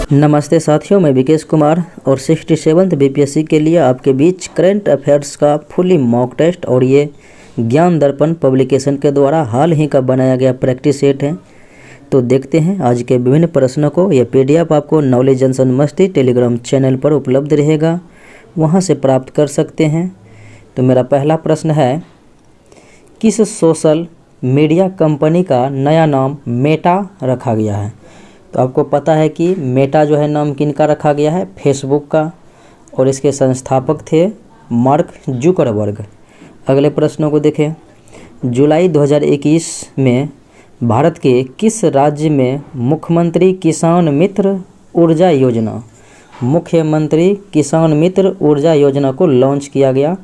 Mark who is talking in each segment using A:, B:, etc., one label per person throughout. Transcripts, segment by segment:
A: नमस्ते साथियों, मैं विकेश कुमार और 67th बीपीएससी के लिए आपके बीच करंट अफेयर्स का फुली मॉक टेस्ट और ये ज्ञान दर्पण पब्लिकेशन के द्वारा हाल ही का बनाया गया प्रैक्टिस सेट है। तो देखते हैं आज के विभिन्न प्रश्नों को। यह पीडीएफ आपको नॉलेज जंक्शन मस्ती टेलीग्राम चैनल पर उपलब्ध रहेगा, वहां से प्राप्त कर सकते हैं। तो मेरा पहला प्रश्न है, किस सोशल मीडिया कंपनी का नया नाम मेटा रखा गया है? तो आपको पता है कि मेटा जो है नाम किनका रखा गया है? फेसबुक का, और इसके संस्थापक थे मार्क जुकरबर्ग। अगले प्रश्नों को देखें। जुलाई 2021 में भारत के किस राज्य में मुख्यमंत्री किसान मित्र ऊर्जा योजना को लॉन्च किया गया?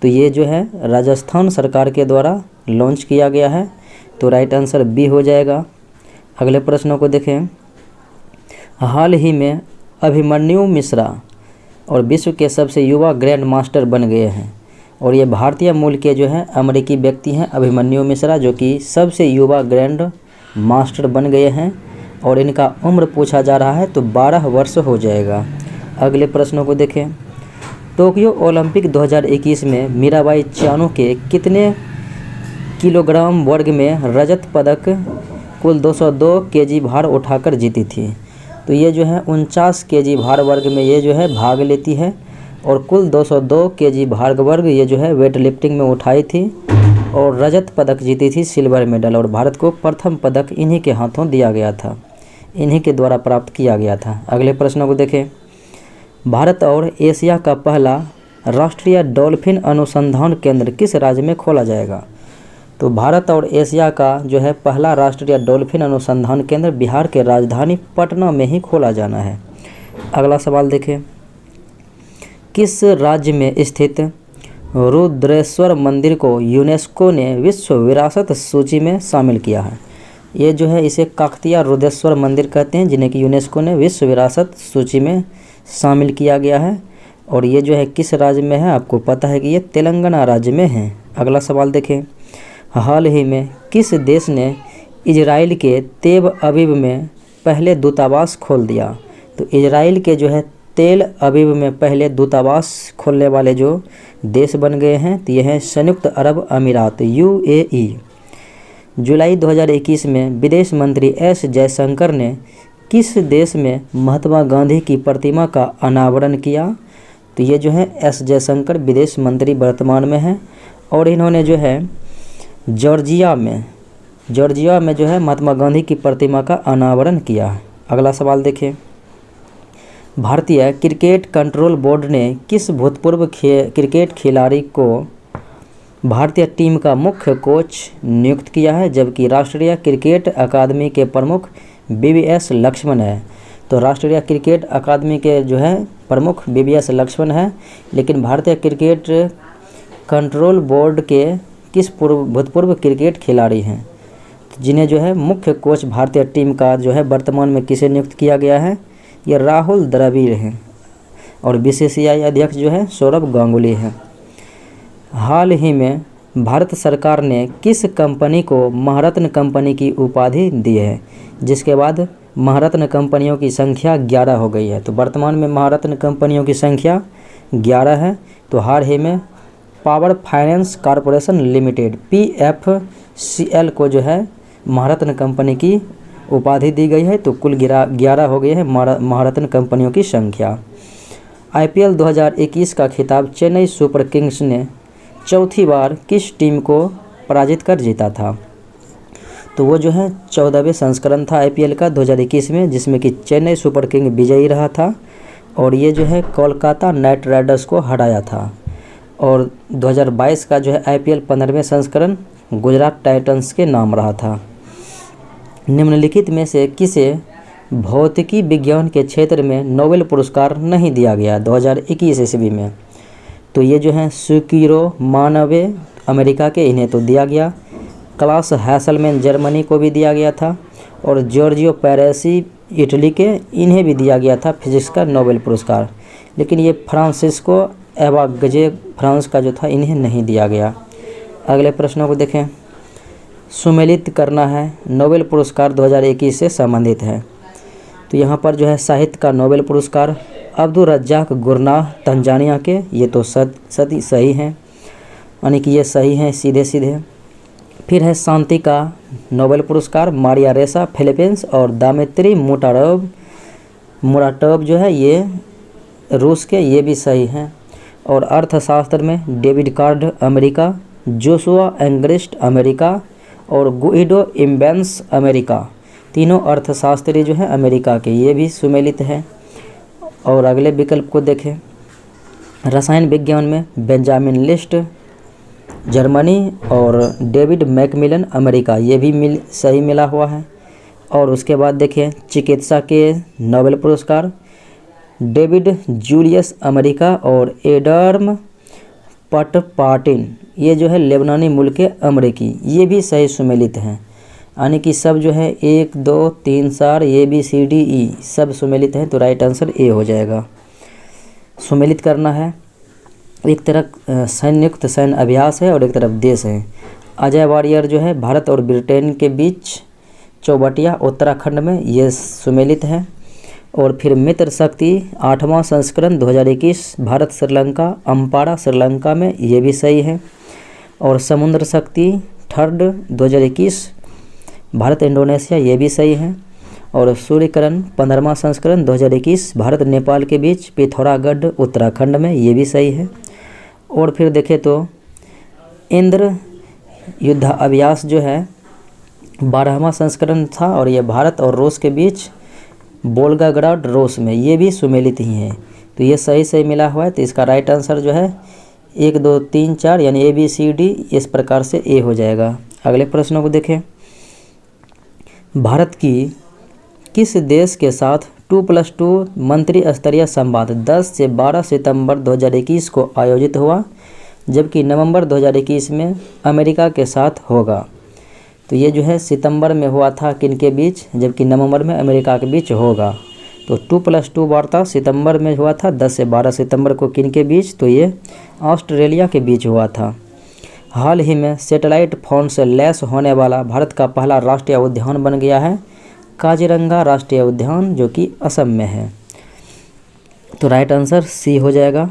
A: तो ये जो है राजस्थान सरकार के द्वारा लॉन्च किया गया है। तो राइट आंसर बी हो जाएगा। अगले प्रश्नों को देखें। हाल ही में अभिमन्यु मिश्रा और विश्व के सबसे युवा ग्रैंड मास्टर बन गए हैं, और ये भारतीय मूल के जो है अमेरिकी व्यक्ति हैं अभिमन्यु मिश्रा, जो कि सबसे युवा ग्रैंड मास्टर बन गए हैं, और इनका उम्र पूछा जा रहा है तो 12 वर्ष हो जाएगा। अगले प्रश्नों को देखें। टोक्यो ओलंपिक 2021 में मीराबाई चानू के कितने किलोग्राम वर्ग में रजत पदक कुल 202 केजी भार उठाकर जीती थी? तो ये जो है 49 केजी भार वर्ग में ये जो है भाग लेती है, और कुल 202 केजी भार वर्ग ये जो है वेट लिफ्टिंग में उठाई थी, और रजत पदक जीती थी, सिल्वर मेडल, और भारत को प्रथम पदक इन्हीं के हाथों दिया गया था, इन्हीं के द्वारा प्राप्त किया गया था। अगले प्रश्नों को देखें। भारत और एशिया का पहला राष्ट्रीय डॉल्फिन अनुसंधान केंद्र किस राज्य में खोला जाएगा? तो भारत और एशिया का जो है पहला राष्ट्रीय डॉल्फिन अनुसंधान केंद्र बिहार के राजधानी पटना में ही खोला जाना है। अगला सवाल देखें। किस राज्य में स्थित रुद्रेश्वर मंदिर को यूनेस्को ने विश्व विरासत सूची में शामिल किया है? ये जो है इसे काकतीय रुद्रेश्वर मंदिर कहते हैं, जिन्हें कि यूनेस्को ने विश्व विरासत सूची में शामिल किया गया है, और ये जो है किस राज्य में है? आपको पता है कि ये तेलंगाना राज्य में है। अगला सवाल देखें। हाल ही में किस देश ने इजराइल के तेल अवीव में पहले दूतावास खोल दिया? तो इजराइल के जो है तेल अवीव में पहले दूतावास खोलने वाले जो देश बन गए हैं तो यह है संयुक्त अरब अमीरात UAE। जुलाई 2021 में विदेश मंत्री S जयशंकर ने किस देश में महात्मा गांधी की प्रतिमा का अनावरण किया? तो ये जो है S जयशंकर विदेश मंत्री वर्तमान में हैं, और इन्होंने जो है जॉर्जिया में जो है महात्मा गांधी की प्रतिमा का अनावरण किया है। अगला सवाल देखें। भारतीय क्रिकेट कंट्रोल बोर्ड ने किस भूतपूर्व क्रिकेट खिलाड़ी को भारतीय टीम का मुख्य कोच नियुक्त किया है, जबकि राष्ट्रीय क्रिकेट अकादमी के प्रमुख BVS लक्ष्मण है? तो राष्ट्रीय क्रिकेट अकादमी के जो है प्रमुख BVS लक्ष्मण है, लेकिन भारतीय क्रिकेट कंट्रोल बोर्ड के किस भूतपूर्व क्रिकेट खिलाड़ी हैं जिन्हें जो है मुख्य कोच भारतीय टीम का जो है वर्तमान में किसे नियुक्त किया गया है? ये राहुल द्रविड़ हैं, और BCCI अध्यक्ष जो है सौरभ गांगुली हैं। हाल ही में भारत सरकार ने किस कंपनी को महारत्न कंपनी की उपाधि दी है, जिसके बाद महारत्न कंपनियों की संख्या 11 हो गई है? तो वर्तमान में महारत्न कंपनियों की संख्या 11 है। तो हाल ही में power finance corporation limited PFCL को जो है महारत्न कंपनी की उपाधि दी गई है, तो कुल 11 हो गए हैं महारत्न कंपनियों की संख्या। IPL 2021 का खिताब चेन्नई सुपर किंग्स ने चौथी बार किस टीम को पराजित कर जीता था? तो वो जो है 14वें संस्करण था IPL का 2021 में, जिसमें कि चेन्नई सुपर किंग विजयी रहा था, और ये जो है कोलकाता नाइट राइडर्स को हराया था। और 2022 का जो है IPL 15वें संस्करण गुजरात टाइटंस के नाम रहा था। निम्नलिखित में से किसे भौतिकी विज्ञान के क्षेत्र में नोबेल पुरस्कार नहीं दिया गया 2021 ईस्वी में? तो ये जो है सुकीरो मानवे अमेरिका के, इन्हें तो दिया गया। क्लास हैसलमैन जर्मनी को भी दिया गया था, और जॉर्जियो पैरेसी इटली के, इन्हें भी दिया गया था फिजिक्स का नोबेल पुरस्कार, लेकिन ये फ्रांसिस्को एवागजे फ्रांस का जो था इन्हें नहीं दिया गया। अगले प्रश्नों को देखें। सुमेलित करना है नोबेल पुरस्कार 2021 से संबंधित है। तो यहाँ पर जो है साहित्य का नोबेल पुरस्कार अब्दुल रज्जाक गुरनाह तंजानिया के, ये तो सही हैं, यानी कि ये सही हैं सीधे सीधे। फिर है शांति का नोबेल पुरस्कार मारिया रेसा फिलीपींस और दामित्री मुराटोव जो है ये रूस के, ये भी सही हैं। और अर्थशास्त्र में David card America, Joshua Angrist America और गुइडो इम्बेंस अमेरिका, तीनों अर्थशास्त्री जो हैं अमेरिका के, ये भी सुमेलित हैं। और अगले विकल्प को देखें, रसायन विज्ञान में बेंजामिन लिस्ट जर्मनी और डेविड मैकमिलन अमेरिका, ये भी सही मिला हुआ है। और उसके बाद देखें चिकित्सा के नोबेल पुरस्कार डेविड जूलियस अमेरिका और एडर्म पटपाटिन, ये जो है लेबनानी मूल के अमेरिकी, ये भी सही सुमेलित हैं। यानी कि सब जो है 1 2 3 4 ABCDE सब सुमेलित हैं, तो राइट आंसर ए हो जाएगा। सुमेलित करना है, एक तरफ संयुक्त सैन्य अभ्यास है और एक तरफ देश है। अजय वॉरियर जो है भारत और ब्रिटेन के बीच चौबटिया उत्तराखंड में, ये सुमेलित है। और फिर मित्र शक्ति 8वां संस्करण 2021 भारत श्रीलंका अम्पारा श्रीलंका में, ये भी सही है। और समुद्र शक्ति 3rd 2021 भारत इंडोनेशिया, ये भी सही है। और सूर्यकिरण 15वां संस्करण 2021 भारत नेपाल के बीच पिथौरागढ़ उत्तराखंड में, ये भी सही है। और फिर देखें तो इंद्र युद्धाभ्यास जो है 12वां संस्करण था और ये भारत और रूस के बीच वोल्गाग्राड रूस में, ये भी सुमेलित ही है, तो ये सही मिला हुआ है। तो इसका राइट आंसर जो है 1 2 3 4 यानी ABCD इस प्रकार से ए हो जाएगा। अगले प्रश्नों को देखें, भारत की किस देश के साथ 2+2 मंत्री स्तरीय संवाद 10 से 12 सितंबर 2021 को आयोजित हुआ, जबकि नवंबर 2021 में अमेरिका के साथ होगा। तो ये जो है सितंबर में हुआ था किनके बीच, जबकि नवंबर में अमेरिका के बीच होगा। तो 2+2 वार्ता सितंबर में हुआ था 10 से 12 सितंबर को किनके बीच, तो ये ऑस्ट्रेलिया के बीच हुआ था। हाल ही में सैटेलाइट फोन से लैस होने वाला भारत का पहला राष्ट्रीय उद्यान बन गया है काजीरंगा राष्ट्रीय उद्यान, जो कि असम में है। तो राइट आंसर सी हो जाएगा।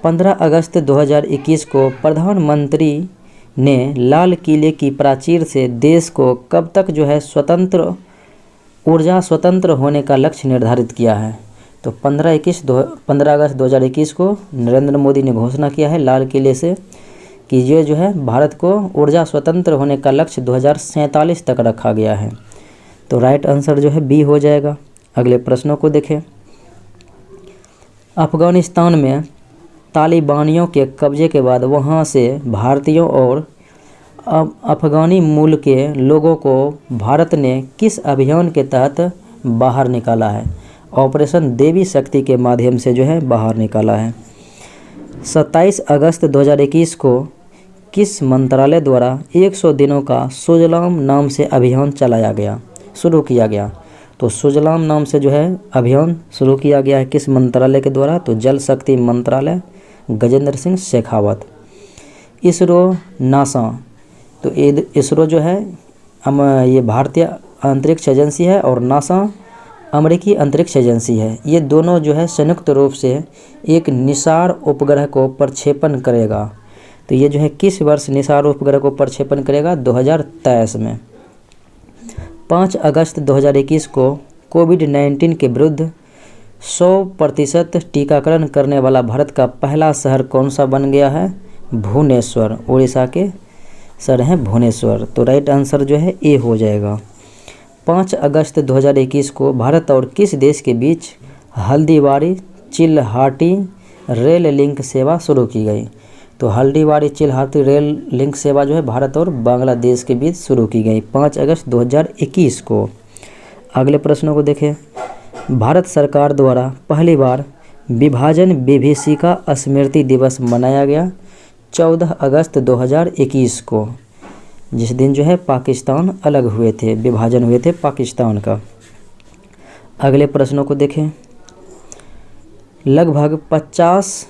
A: 15 अगस्त 2021 को प्रधानमंत्री ने लाल किले की प्राचीर से देश को कब तक जो है ऊर्जा स्वतंत्र होने का लक्ष्य निर्धारित किया है। तो 15 अगस्त 2021 को नरेंद्र मोदी ने घोषणा किया है लाल किले से कि ये जो है भारत को ऊर्जा स्वतंत्र होने का लक्ष्य 2047 तक रखा गया है। तो राइट आंसर जो है बी हो जाएगा। अगले प्रश्नों को देखें, अफगानिस्तान में तालिबानियों के कब्जे के बाद वहां से भारतीयों और अफगानी मूल के लोगों को भारत ने किस अभियान के तहत बाहर निकाला है। ऑपरेशन देवी शक्ति के माध्यम से जो है बाहर निकाला है। 27 अगस्त 2021 को किस मंत्रालय द्वारा 100 दिनों का सुजलाम नाम से अभियान शुरू किया गया। तो सुजलाम नाम से जो है अभियान शुरू किया गया है किस मंत्रालय के द्वारा, तो जल शक्ति मंत्रालय, गजेंद्र सिंह शेखावत। इसरो नासा, तो इसरो जो है ये भारतीय अंतरिक्ष एजेंसी है और नासा अमेरिकी अंतरिक्ष एजेंसी है। ये दोनों जो है संयुक्त रूप से एक निसार उपग्रह को प्रक्षेपण करेगा। तो ये जो है किस वर्ष निसार उपग्रह को प्रक्षेपण करेगा, 2023 में। 5 अगस्त 2021 को कोविड-19 के विरुद्ध 100% टीकाकरण करने वाला भारत का पहला शहर कौन सा बन गया है, भुवनेश्वर। उड़ीसा के शहर हैं भुवनेश्वर। तो राइट आंसर जो है ए हो जाएगा। 5 अगस्त 2021 को भारत और किस देश के बीच हल्दीबारी चिल्हाटी रेल लिंक सेवा शुरू की गई। तो हल्दीबारी चिल्हाटी रेल लिंक सेवा जो है भारत और बांग्लादेश के बीच शुरू की गई 5 अगस्त 2021 को। अगले प्रश्नों को देखें, भारत सरकार द्वारा पहली बार विभाजन विभीषिका स्मृति दिवस मनाया गया 14 अगस्त 2021 को, जिस दिन जो है पाकिस्तान अलग हुए थे, विभाजन हुए थे पाकिस्तान का। अगले प्रश्नों को देखें, लगभग 50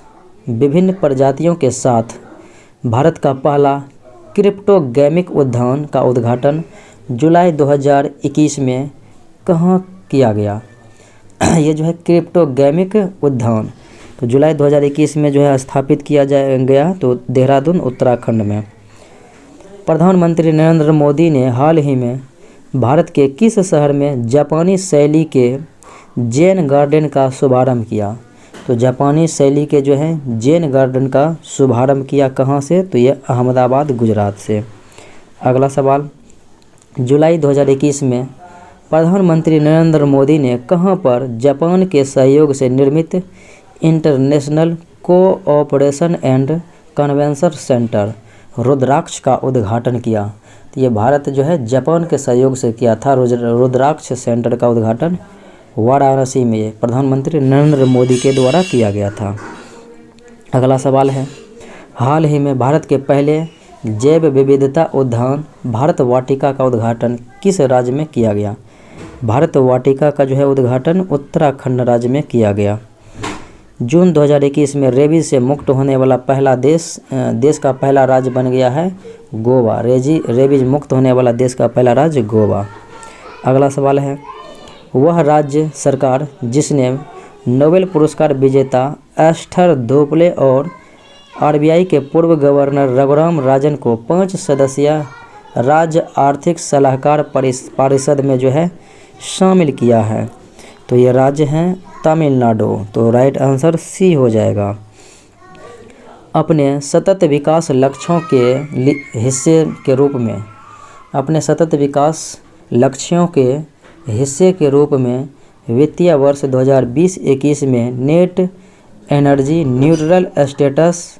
A: विभिन्न प्रजातियों के साथ भारत का पहला क्रिप्टोगैमिक उद्यान का उद्घाटन जुलाई 2021 में कहाँ किया गया? ये जो है क्रिप्टोगैमिक उद्यान, तो जुलाई 2021 में जो है स्थापित किया गया, तो देहरादून उत्तराखंड में। प्रधानमंत्री नरेंद्र मोदी ने हाल ही में भारत के किस शहर में जापानी शैली के जैन गार्डन का शुभारंभ किया? तो जापानी शैली के जो है जैन गार्डन का शुभारंभ किया कहाँ से? तो ये अहमदाबाद गुजरात से। अगला सवाल, जुलाई 2021 में प्रधानमंत्री नरेंद्र मोदी ने कहाँ पर जापान के सहयोग से निर्मित international cooperation and convention centre Rudraksh का उद्घाटन किया? तो ये भारत जो है जापान के सहयोग से किया था रुद्राक्ष सेंटर का उद्घाटन वाराणसी में प्रधानमंत्री नरेंद्र मोदी के द्वारा किया गया था। अगला सवाल है, हाल ही में भारत के पहले जैव विविधता उद्यान भारत वाटिका का उद्घाटन किस राज्य में किया गया? भारत वाटिका का जो है उद्घाटन उत्तराखंड राज्य में किया गया। जून 2021 में रेबीज से मुक्त होने वाला पहला देश का पहला राज्य बन गया है गोवा। रेबीज मुक्त होने वाला देश का पहला राज्य गोवा। अगला सवाल है, वह राज्य सरकार जिसने नोबेल पुरस्कार विजेता एस्थर दुप्ले और आरबीआई के पूर्व गवर्नर रघुराम राजन को 5 सदस्यीय राज्य आर्थिक सलाहकार परिषद में जो है शामिल किया है? तो ये राज्य हैं तमिलनाडु। तो राइट आंसर सी हो जाएगा। अपने सतत विकास लक्ष्यों के हिस्से के रूप में वित्तीय वर्ष 2020-21 में नेट एनर्जी न्यूट्रल स्टेटस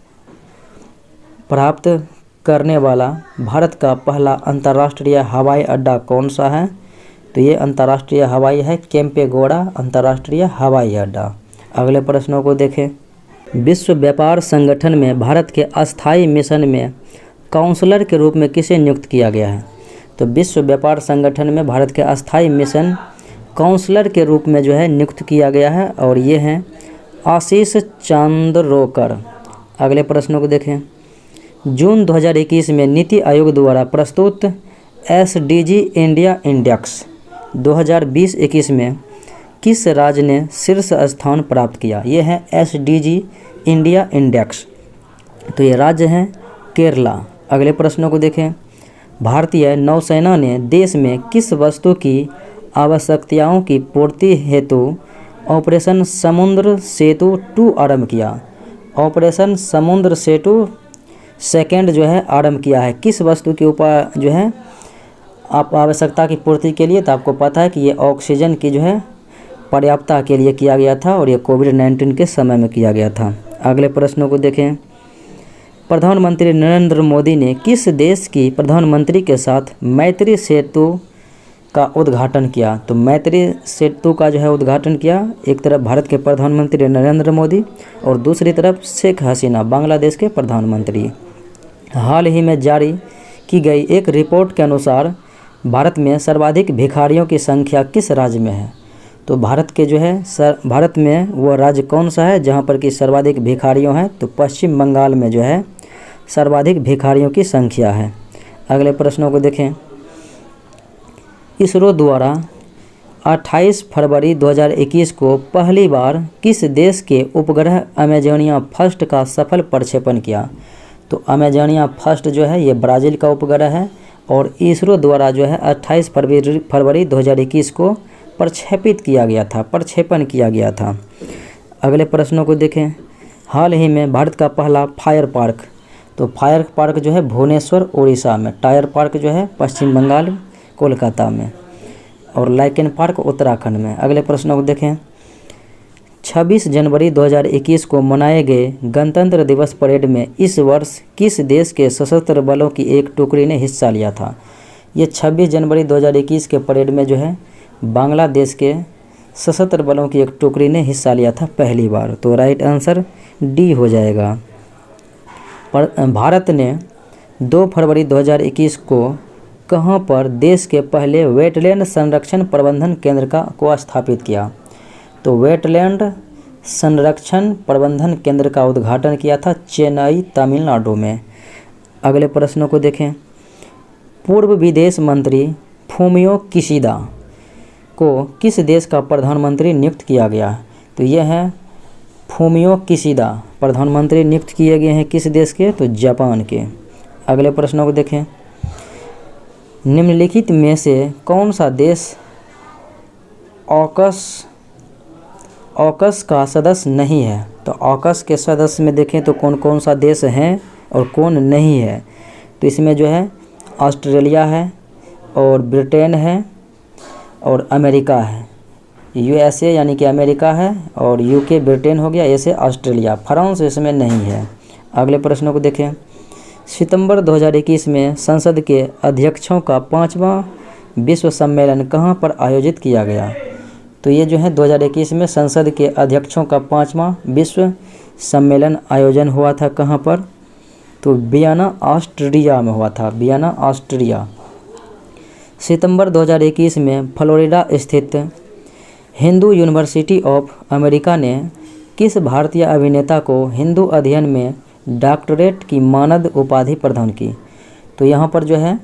A: प्राप्त करने वाला भारत का पहला अंतर्राष्ट्रीय हवाई अड्डा कौन सा है? तो ये अंतर्राष्ट्रीय हवाई है केम्पेगौड़ा अंतर्राष्ट्रीय हवाई अड्डा। अगले प्रश्नों को देखें। विश्व व्यापार संगठन में भारत के अस्थायी मिशन में काउंसलर के रूप में किसे नियुक्त किया गया है? तो विश्व व्यापार संगठन में भारत के अस्थायी मिशन काउंसलर के रूप में जो है नियुक्त किया गया है, और ये हैं आशीष चंद्रोकर। अगले प्रश्नों को देखें। जून 2021 में नीति आयोग द्वारा प्रस्तुत एसडीजी इंडिया इंडेक्स 2020-21 में किस राज्य ने शीर्ष स्थान प्राप्त किया? ये है एसडीजी इंडिया इंडेक्स, तो ये राज्य हैं केरला। अगले प्रश्नों को देखें। भारतीय नौसेना ने देश में किस वस्तु की आवश्यकताओं की पूर्ति हेतु ऑपरेशन समुद्र सेतु 2 आरंभ किया? ऑपरेशन समुद्र सेतु 2 जो है आरंभ किया है। किस वस्तु के ऊपर जो है आप आवश्यकता की पूर्ति के लिए? तो आपको पता है कि ये ऑक्सीजन की जो है पर्याप्तता के लिए किया गया था, और ये कोविड-19 के समय में किया गया था। अगले प्रश्नों को देखें। प्रधानमंत्री नरेंद्र मोदी ने किस देश की प्रधानमंत्री के साथ मैत्री सेतु का उद्घाटन किया? तो मैत्री सेतु का जो है उद्घाटन किया, एक तरफ भारत के प्रधानमंत्री नरेंद्र मोदी और दूसरी तरफ शेख हसीना बांग्लादेश के प्रधानमंत्री। हाल ही में जारी की गई एक रिपोर्ट के अनुसार भारत में सर्वाधिक भिखारियों की संख्या किस राज्य में है? तो भारत के जो है भारत में वो राज्य कौन सा है जहाँ पर कि सर्वाधिक भिखारियों हैं? तो पश्चिम बंगाल में जो है सर्वाधिक भिखारियों की संख्या है। अगले प्रश्नों को देखें। इसरो द्वारा 28 फरवरी 2021 को पहली बार किस देश के उपग्रह अमेजोनिया फर्स्ट का सफल प्रक्षेपण किया? तो अमेजोनिया फर्स्ट जो है ये ब्राज़ील का उपग्रह है, और इसरो द्वारा जो है 28 फरवरी 2021 को प्रक्षेपण किया गया था। अगले प्रश्नों को देखें। हाल ही में भारत का पहला फायर पार्क, तो फायर पार्क जो है भुवनेश्वर उड़ीसा में, टायर पार्क जो है पश्चिम बंगाल कोलकाता में, और लाइकेन पार्क उत्तराखंड में। अगले प्रश्नों को देखें। 26 जनवरी 2021 को मनाए गए गणतंत्र दिवस परेड में इस वर्ष किस देश के सशस्त्र बलों की एक टुकड़ी ने हिस्सा लिया था? ये 26 जनवरी 2021 के परेड में जो है बांग्लादेश के सशस्त्र बलों की एक टुकड़ी ने हिस्सा लिया था पहली बार। तो राइट आंसर डी हो जाएगा। भारत ने 2 फरवरी 2021 को कहां पर देश के पहले वेटलैंड संरक्षण प्रबंधन केंद्र को स्थापित किया? तो वेटलैंड संरक्षण प्रबंधन केंद्र का उद्घाटन किया था चेन्नई तमिलनाडु में। अगले प्रश्नों को देखें। पूर्व विदेश मंत्री फूमियो किशिदा को किस देश का प्रधानमंत्री नियुक्त किया गया है? तो यह है फूमियो किशिदा, प्रधानमंत्री नियुक्त किए गए हैं किस देश के? तो जापान के। अगले प्रश्नों को देखें। निम्नलिखित में से कौन सा देश ऑकस का सदस्य नहीं है? तो ऑकस के सदस्य में देखें तो कौन कौन सा देश हैं और कौन नहीं है? तो इसमें जो है ऑस्ट्रेलिया है और ब्रिटेन है और अमेरिका है। यूएसए यानी कि अमेरिका है और यूके ब्रिटेन हो गया, ऐसे ऑस्ट्रेलिया। फ्रांस इसमें नहीं है। अगले प्रश्नों को देखें। सितंबर 2021 में संसद के अध्यक्षों का 5वां विश्व सम्मेलन कहाँ पर आयोजित किया गया? तो ये जो है 2021 में संसद के अध्यक्षों का 5वां विश्व सम्मेलन आयोजन हुआ था कहाँ पर? तो वियना ऑस्ट्रिया में हुआ था, वियना ऑस्ट्रिया। सितंबर 2021 में फ्लोरिडा स्थित हिंदू यूनिवर्सिटी ऑफ अमेरिका ने किस भारतीय अभिनेता को हिंदू अध्ययन में डॉक्टरेट की मानद उपाधि प्रदान की? तो यहाँ पर जो है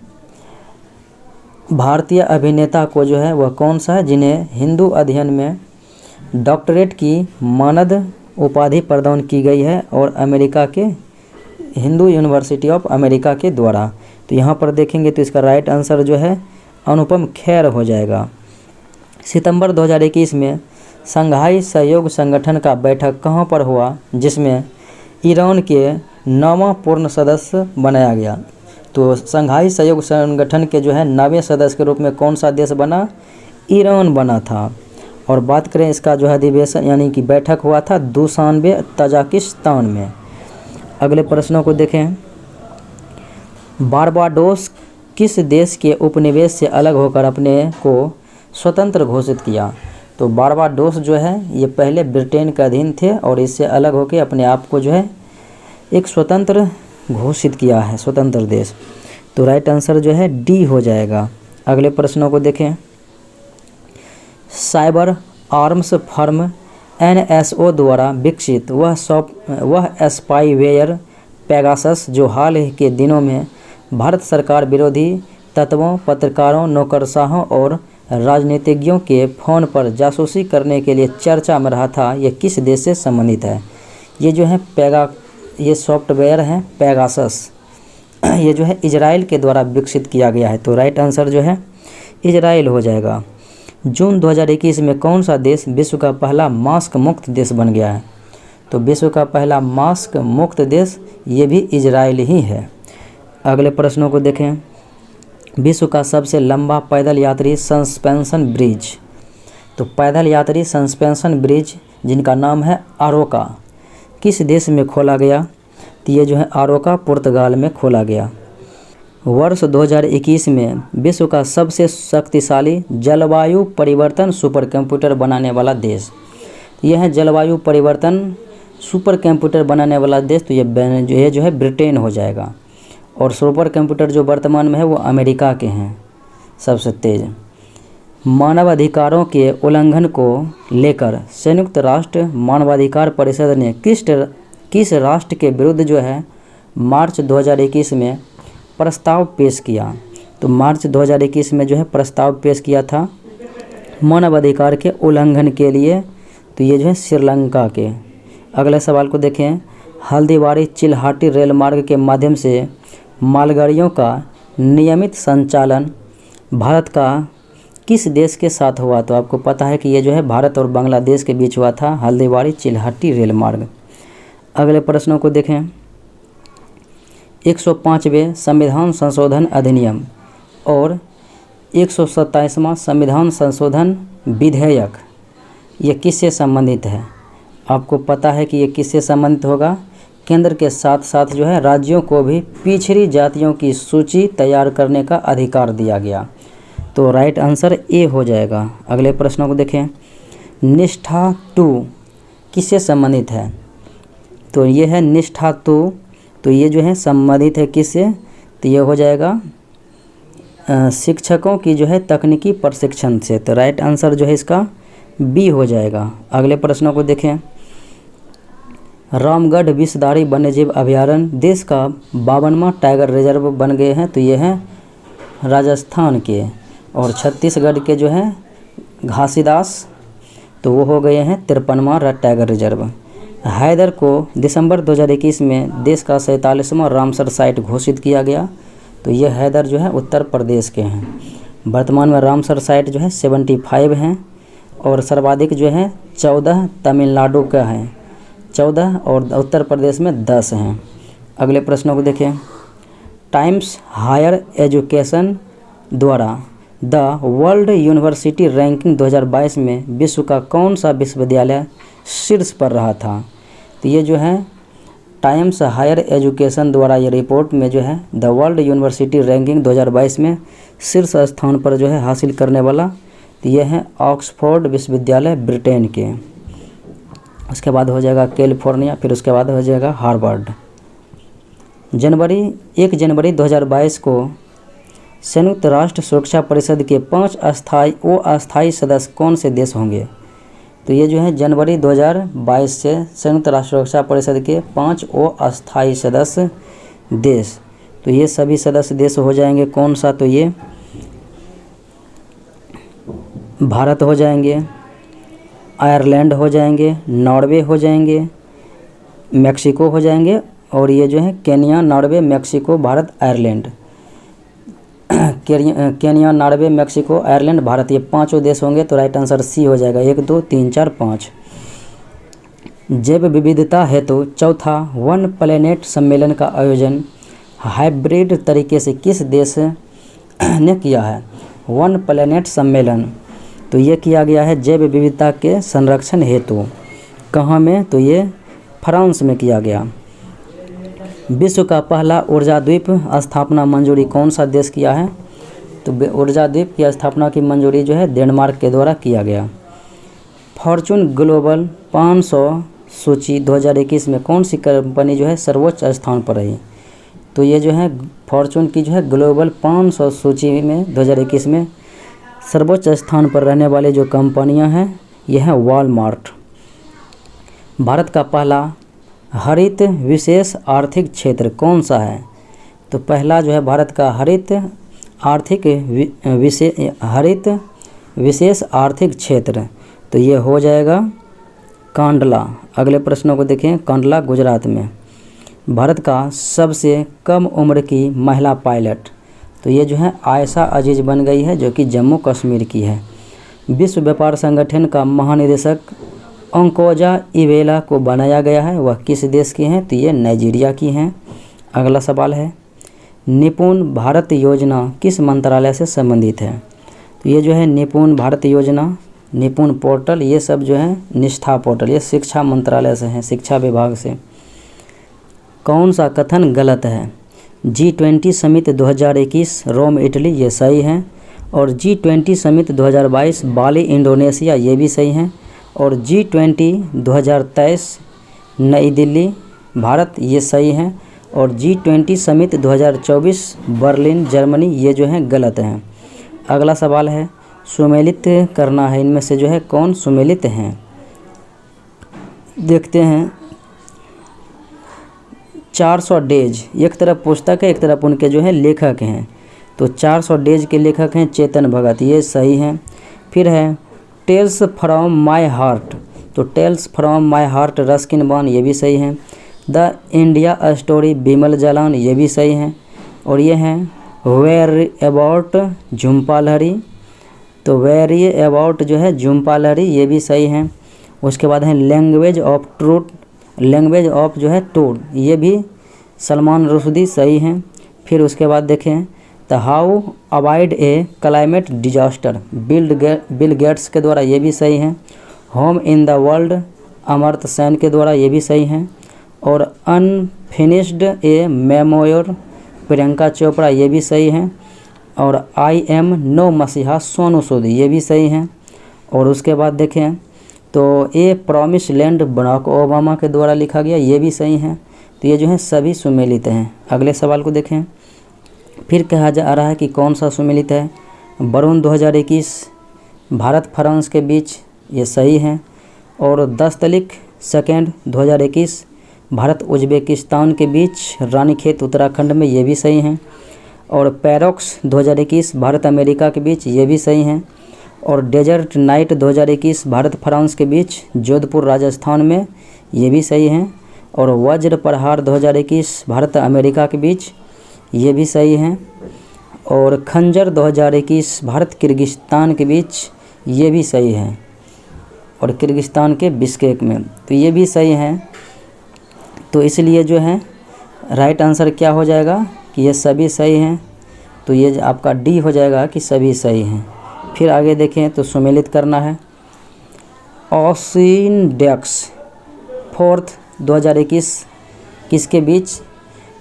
A: भारतीय अभिनेता को जो है वह कौन सा है जिन्हें हिंदू अध्ययन में डॉक्टरेट की मानद उपाधि प्रदान की गई है और अमेरिका के हिंदू यूनिवर्सिटी ऑफ अमेरिका के द्वारा? तो यहाँ पर देखेंगे तो इसका राइट आंसर जो है अनुपम खेर हो जाएगा। सितंबर 2021 में शंघाई सहयोग संगठन का बैठक कहाँ पर हुआ जिसमें ईरान के 9वां पूर्ण सदस्य बनाया गया? तो शंघाई सहयोग संगठन के जो है 9वें सदस्य के रूप में कौन सा देश बना? ईरान बना था। और बात करें इसका जो है अधिवेशन यानी कि बैठक हुआ था दुशानबे तजाकिस्तान में। अगले प्रश्नों को देखें। बारबाडोस किस देश के उपनिवेश से अलग होकर अपने को स्वतंत्र घोषित किया? तो बारबाडोस जो है ये पहले ब्रिटेन के अधीन थे और इससे अलग होकर अपने आप को जो है एक स्वतंत्र घोषित किया है, स्वतंत्र देश। तो राइट आंसर जो है डी हो जाएगा। अगले प्रश्नों को देखें। साइबर आर्म्स फर्म NSO द्वारा विकसित वह स्पाईवेयर पेगासस जो हाल के दिनों में भारत सरकार विरोधी तत्वों, पत्रकारों, नौकरशाहों और राजनीतिज्ञों के फ़ोन पर जासूसी करने के लिए चर्चा में रहा था, यह किस देश से संबंधित है? ये जो है ये सॉफ्टवेयर है पेगासस, ये जो है इजराइल के द्वारा विकसित किया गया है। तो राइट आंसर जो है इजराइल हो जाएगा। जून 2021 में कौन सा देश विश्व का पहला मास्क मुक्त देश बन गया है? तो विश्व का पहला मास्क मुक्त देश ये भी इजराइल ही है। अगले प्रश्नों को देखें। विश्व का सबसे लंबा पैदल यात्री सस्पेंशन ब्रिज। तो पैदल यात्री सस्पेंशन ब्रिज जिनका नाम है आरोका किस देश में खोला गया? तो ये जो है आरोका पुर्तगाल में खोला गया। वर्ष 2021 में विश्व का सबसे शक्तिशाली जलवायु परिवर्तन सुपर कंप्यूटर बनाने वाला देश, यह है जलवायु परिवर्तन सुपर कंप्यूटर बनाने वाला देश। तो ये जो है ब्रिटेन हो जाएगा। और सुपर कंप्यूटर जो वर्तमान में है वो अमेरिका के हैं सबसे तेज। मानवाधिकारों के उल्लंघन को लेकर संयुक्त राष्ट्र मानवाधिकार परिषद ने किस राष्ट्र के विरुद्ध जो है मार्च 2021 में प्रस्ताव पेश किया? तो मार्च 2021 में जो है प्रस्ताव पेश किया था मानवाधिकार के उल्लंघन के लिए। तो ये जो है श्रीलंका के। अगले सवाल को देखें। हल्दीबारी चिल्हाटी रेल मार्ग के माध्यम से मालगाड़ियों का नियमित संचालन भारत का किस देश के साथ हुआ? तो आपको पता है कि ये जो है भारत और बांग्लादेश के बीच हुआ था हल्दीबारी चिल्हाटी रेल मार्ग। अगले प्रश्नों को देखें। 105वें संविधान संशोधन अधिनियम और 127वां संविधान संशोधन विधेयक ये किससे संबंधित है? आपको पता है कि ये किससे संबंधित होगा? केंद्र के साथ साथ जो है राज्यों को भी पिछड़ी जातियों की सूची तैयार करने का अधिकार दिया गया। तो राइट आंसर ए हो जाएगा। अगले प्रश्नों को देखें। निष्ठा 2 किससे संबंधित है? तो ये है निष्ठा 2। तो ये जो है संबंधित है किससे? तो ये हो जाएगा शिक्षकों की जो है तकनीकी प्रशिक्षण से। तो राइट आंसर जो है इसका बी हो जाएगा। अगले प्रश्नों को देखें। रामगढ़ विषधारी वन्यजीव अभयारण्य देश का 52वां टाइगर रिजर्व बन गए हैं। तो ये हैं राजस्थान के। और छत्तीसगढ़ के जो है घासीदास, तो वो हो गए हैं 53वां टाइगर रिजर्व। हैदर को दिसंबर 2021 में देश का 47वां रामसर साइट घोषित किया गया। तो ये हैदर जो है उत्तर प्रदेश के हैं। वर्तमान में रामसर साइट जो है 75 हैं और सर्वाधिक जो है 14 तमिलनाडु का है, 14 और उत्तर प्रदेश में 10 हैं। अगले प्रश्नों को देखें। टाइम्स हायर एजुकेशन द्वारा द वर्ल्ड यूनिवर्सिटी रैंकिंग 2022 में विश्व का कौन सा विश्वविद्यालय शीर्ष पर रहा था? तो ये जो है टाइम्स हायर एजुकेशन द्वारा ये रिपोर्ट में जो है द वर्ल्ड यूनिवर्सिटी रैंकिंग 2022 में शीर्ष स्थान पर जो है हासिल करने वाला, तो ये है ऑक्सफोर्ड विश्वविद्यालय ब्रिटेन के। उसके बाद हो जाएगा कैलिफोर्निया, फिर उसके बाद हो जाएगा हार्वर्ड। 1 जनवरी 2022 को संयुक्त राष्ट्र सुरक्षा परिषद के 5 अस्थायी सदस्य कौन से देश होंगे? तो ये जो है जनवरी 2022 से संयुक्त राष्ट्र सुरक्षा परिषद के 5 अस्थायी सदस्य देश, तो ये सभी सदस्य देश हो जाएंगे कौन सा? तो ये भारत हो जाएंगे, आयरलैंड हो जाएंगे, नॉर्वे हो जाएंगे, मैक्सिको हो जाएंगे और ये जो है Kenya, Norway, Mexico, Bharat, Ireland. Kenya, Norway, Mexico, Ireland, Bharat, ये 5 देश होंगे। तो राइट आंसर सी हो जाएगा, 1 2 3 4 5। जैव विविधता हेतु चौथा वन प्लेनेट सम्मेलन का आयोजन हाइब्रिड तरीके से किस देश ने किया है? वन प्लेनेट सम्मेलन तो ये किया गया है जैव विविधता के संरक्षण हेतु। कहाँ में? तो ये फ्रांस में किया गया। विश्व का पहला ऊर्जा द्वीप स्थापना मंजूरी कौन सा देश किया है? तो ऊर्जा द्वीप की स्थापना की मंजूरी जो है डेनमार्क के द्वारा किया गया। फॉर्चून ग्लोबल 500 सूची 2021 में कौन सी कंपनी जो है सर्वोच्च स्थान पर रही? तो ये जो है फॉर्चून की जो है ग्लोबल 500 सूची में 2021 में सर्वोच्च स्थान पर रहने वाले जो कंपनियां हैं ये हैं वॉलमार्ट। भारत का पहला हरित विशेष आर्थिक क्षेत्र कौन सा है? तो पहला जो है भारत का हरित विशेष आर्थिक क्षेत्र, तो ये हो जाएगा कांडला। अगले प्रश्नों को देखें। कांडला गुजरात में। भारत का सबसे कम उम्र की महिला पायलट, तो ये जो है आयशा अजीज बन गई है जो कि जम्मू कश्मीर की है। विश्व व्यापार संगठन का महानिदेशक अंकोजा इवेला को बनाया गया है, वह किस देश की हैं? तो ये नाइजीरिया की हैं। अगला सवाल है निपुण भारत योजना किस मंत्रालय से संबंधित है? तो ये जो है निपुण भारत योजना, निपुण पोर्टल, ये सब जो है निष्ठा पोर्टल, ये शिक्षा मंत्रालय से हैं, शिक्षा विभाग से। कौन सा कथन गलत है? G20 समिट 2021 रोम इटली, ये सही है। और G20 समिट 2022 बाली इंडोनेशिया, ये भी सही हैं। और G20 2023 नई दिल्ली भारत, ये सही हैं। और G20 समिट 2024 बर्लिन जर्मनी, ये जो हैं गलत हैं। अगला सवाल है सुमेलित करना है, इनमें से जो है कौन सुमेलित हैं? देखते हैं। 400 डेज, एक तरफ पुस्तक है एक तरफ उनके जो है लेखक हैं। तो 400 डेज के लेखक हैं चेतन भगत, ये सही हैं। फिर है टेल्स फ्रॉम माय हार्ट, तो tales from my heart Ruskin Bond, ये भी सही हैं। The India story Bimal Jalan, ये भी सही हैं। और ये हैं वेयर अबाउट झुम्पा लहरी, तो वेरी अबाउट जो है झुम्पा लहरी, ये भी सही हैं। उसके बाद है language of truth, language of जो है टूर, ये भी सलमान रुश्दी, सही हैं। फिर उसके बाद देखें the how avoid A climate disaster Bill Gates के द्वारा, ये भी सही हैं। Home in the world Amartya Sen के द्वारा, ये भी सही हैं। और अनफिनिश्ड ए मेमोयर प्रियंका चोपड़ा, ये भी सही हैं। और आई एम नो मसीहा सोनू सूद, ये भी सही हैं। और उसके बाद देखें तो a promise land Barack Obama के द्वारा लिखा गया, ये भी सही हैं। तो ये जो है सभी सुमेलित हैं। अगले सवाल को देखें। फिर कहा जा रहा है कि कौन सा सुमेलित है? वरुण 2021 भारत फ्रांस के बीच, ये सही हैं। और 10 तारीख 2 2021 भारत उज्बेकिस्तान के बीच रानीखेत उत्तराखंड में, ये भी सही हैं। और पैरोक्स 2021 भारत अमेरिका के बीच, ये भी सही हैं। और डेजर्ट नाइट 2021 भारत फ्रांस के बीच जोधपुर राजस्थान में, ये भी सही है। और वज्र प्रहार 2021 भारत अमेरिका के बीच, ये भी सही है। और खंजर 2021 भारत किर्गिस्तान के बीच, ये भी सही है, और किर्गिस्तान के बिश्केक में, तो ये भी सही है। तो इसलिए जो है राइट आंसर क्या हो जाएगा कि ये सभी सही हैं, तो ये आपका डी हो जाएगा कि सभी सही हैं। फिर आगे देखें तो सुमेलित करना है। ऑसिनडेक्स फोर्थ 2021 किसके बीच,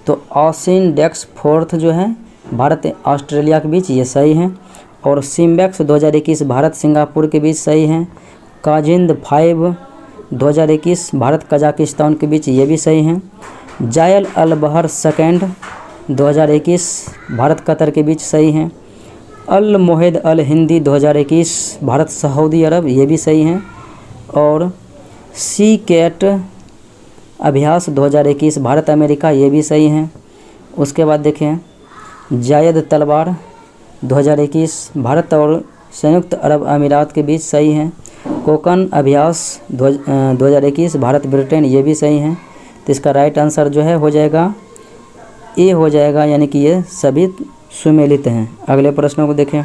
A: तो ऑसिनडेक्स फोर्थ जो है भारत ऑस्ट्रेलिया के बीच, ये सही है। और सिम्बेक्स 2021 भारत सिंगापुर के बीच, सही है। काजिंद 5 2021 भारत कजाकिस्तान के बीच, ये भी सही है। जायल अल बहर सेकेंड 2021 भारत कतर के बीच, सही है। अल मोहिद अल हिंदी 2021 भारत सऊदी अरब, ये भी सही है। और सी कैट अभ्यास 2021 भारत अमेरिका, ये भी सही है। उसके बाद देखें जायद तलवार 2021 भारत और संयुक्त अरब अमीरात के बीच, सही है। कोकन अभ्यास 2021 भारत ब्रिटेन, ये भी सही है। तो इसका राइट आंसर जो है हो जाएगा ए हो जाएगा, यानी कि ये सभी सुमेलित हैं। अगले प्रश्नों को देखें।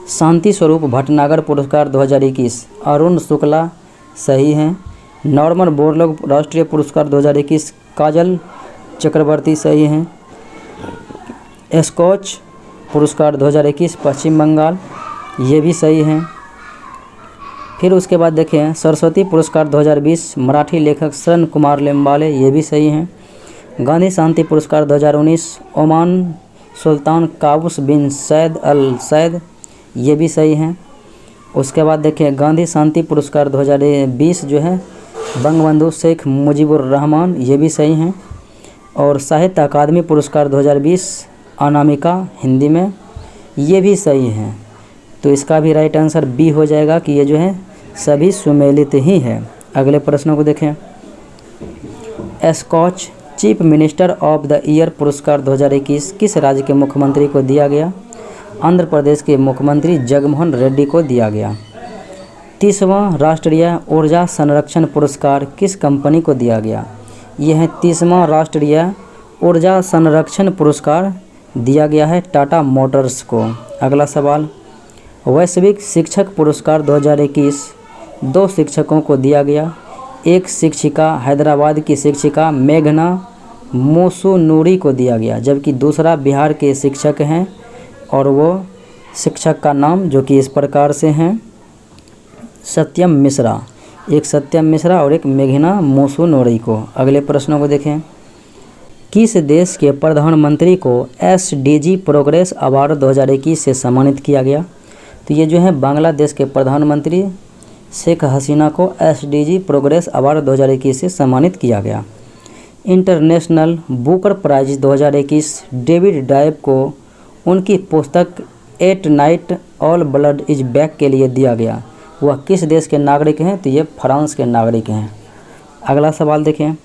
A: शांति स्वरूप भटनागर पुरस्कार 2021 अरुण शुक्ला, सही हैं। नॉर्मन बोरलॉग राष्ट्रीय पुरस्कार 2021 काजल चक्रवर्ती, सही हैं। स्कॉच पुरस्कार 2021 पश्चिम बंगाल, ये भी सही हैं। फिर उसके बाद देखें सरस्वती पुरस्कार 2020 मराठी लेखक शरण कुमार लिम्बाले, ये भी सही हैं। गांधी शांति पुरस्कार 2019 ओमान सुल्तान Qaboos bin Said al Said, ये भी सही हैं। उसके बाद देखें गांधी शांति पुरस्कार 2020 जो है बंगबंधु शेख मुजीबुर रहमान, ये भी सही हैं। और साहित्य अकादमी पुरस्कार 2020 अनामिका हिंदी में, ये भी सही हैं। तो इसका भी राइट आंसर बी हो जाएगा कि ये जो है सभी सुमेलित ही है। अगले प्रश्नों को देखें। Scotch chief minister of the year पुरस्कार 2021 किस राज्य के मुख्यमंत्री को दिया गया? आंध्र प्रदेश के मुख्यमंत्री जगनमोहन रेड्डी को दिया गया। 30वां राष्ट्रीय ऊर्जा संरक्षण पुरस्कार किस कंपनी को दिया गया? यह है 30वां राष्ट्रीय ऊर्जा संरक्षण पुरस्कार दिया गया है टाटा मोटर्स को। अगला सवाल, वैश्विक शिक्षक पुरस्कार 2021 2 शिक्षकों को दिया गया। एक शिक्षिका हैदराबाद की शिक्षिका मेघना मोसुनूरी को दिया गया, जबकि दूसरा बिहार के शिक्षक हैं और वो शिक्षक का नाम जो कि इस प्रकार से हैं सत्यम मिश्रा। एक सत्यम मिश्रा और एक मेघना मोसुनूरी को। अगले प्रश्नों को देखें। किस देश के प्रधानमंत्री को SDG प्रोग्रेस अवार्ड 2021 से सम्मानित किया गया? तो ये जो है बांग्लादेश के प्रधानमंत्री शेख हसीना को SDG प्रोग्रेस अवार्ड 2021 से सम्मानित किया गया। इंटरनेशनल बुकर प्राइज 2021 डेविड डायब को उनकी पुस्तक at night all blood is back के लिए दिया गया। वह किस देश के नागरिक हैं? तो ये फ्रांस के नागरिक हैं। अगला सवाल देखें।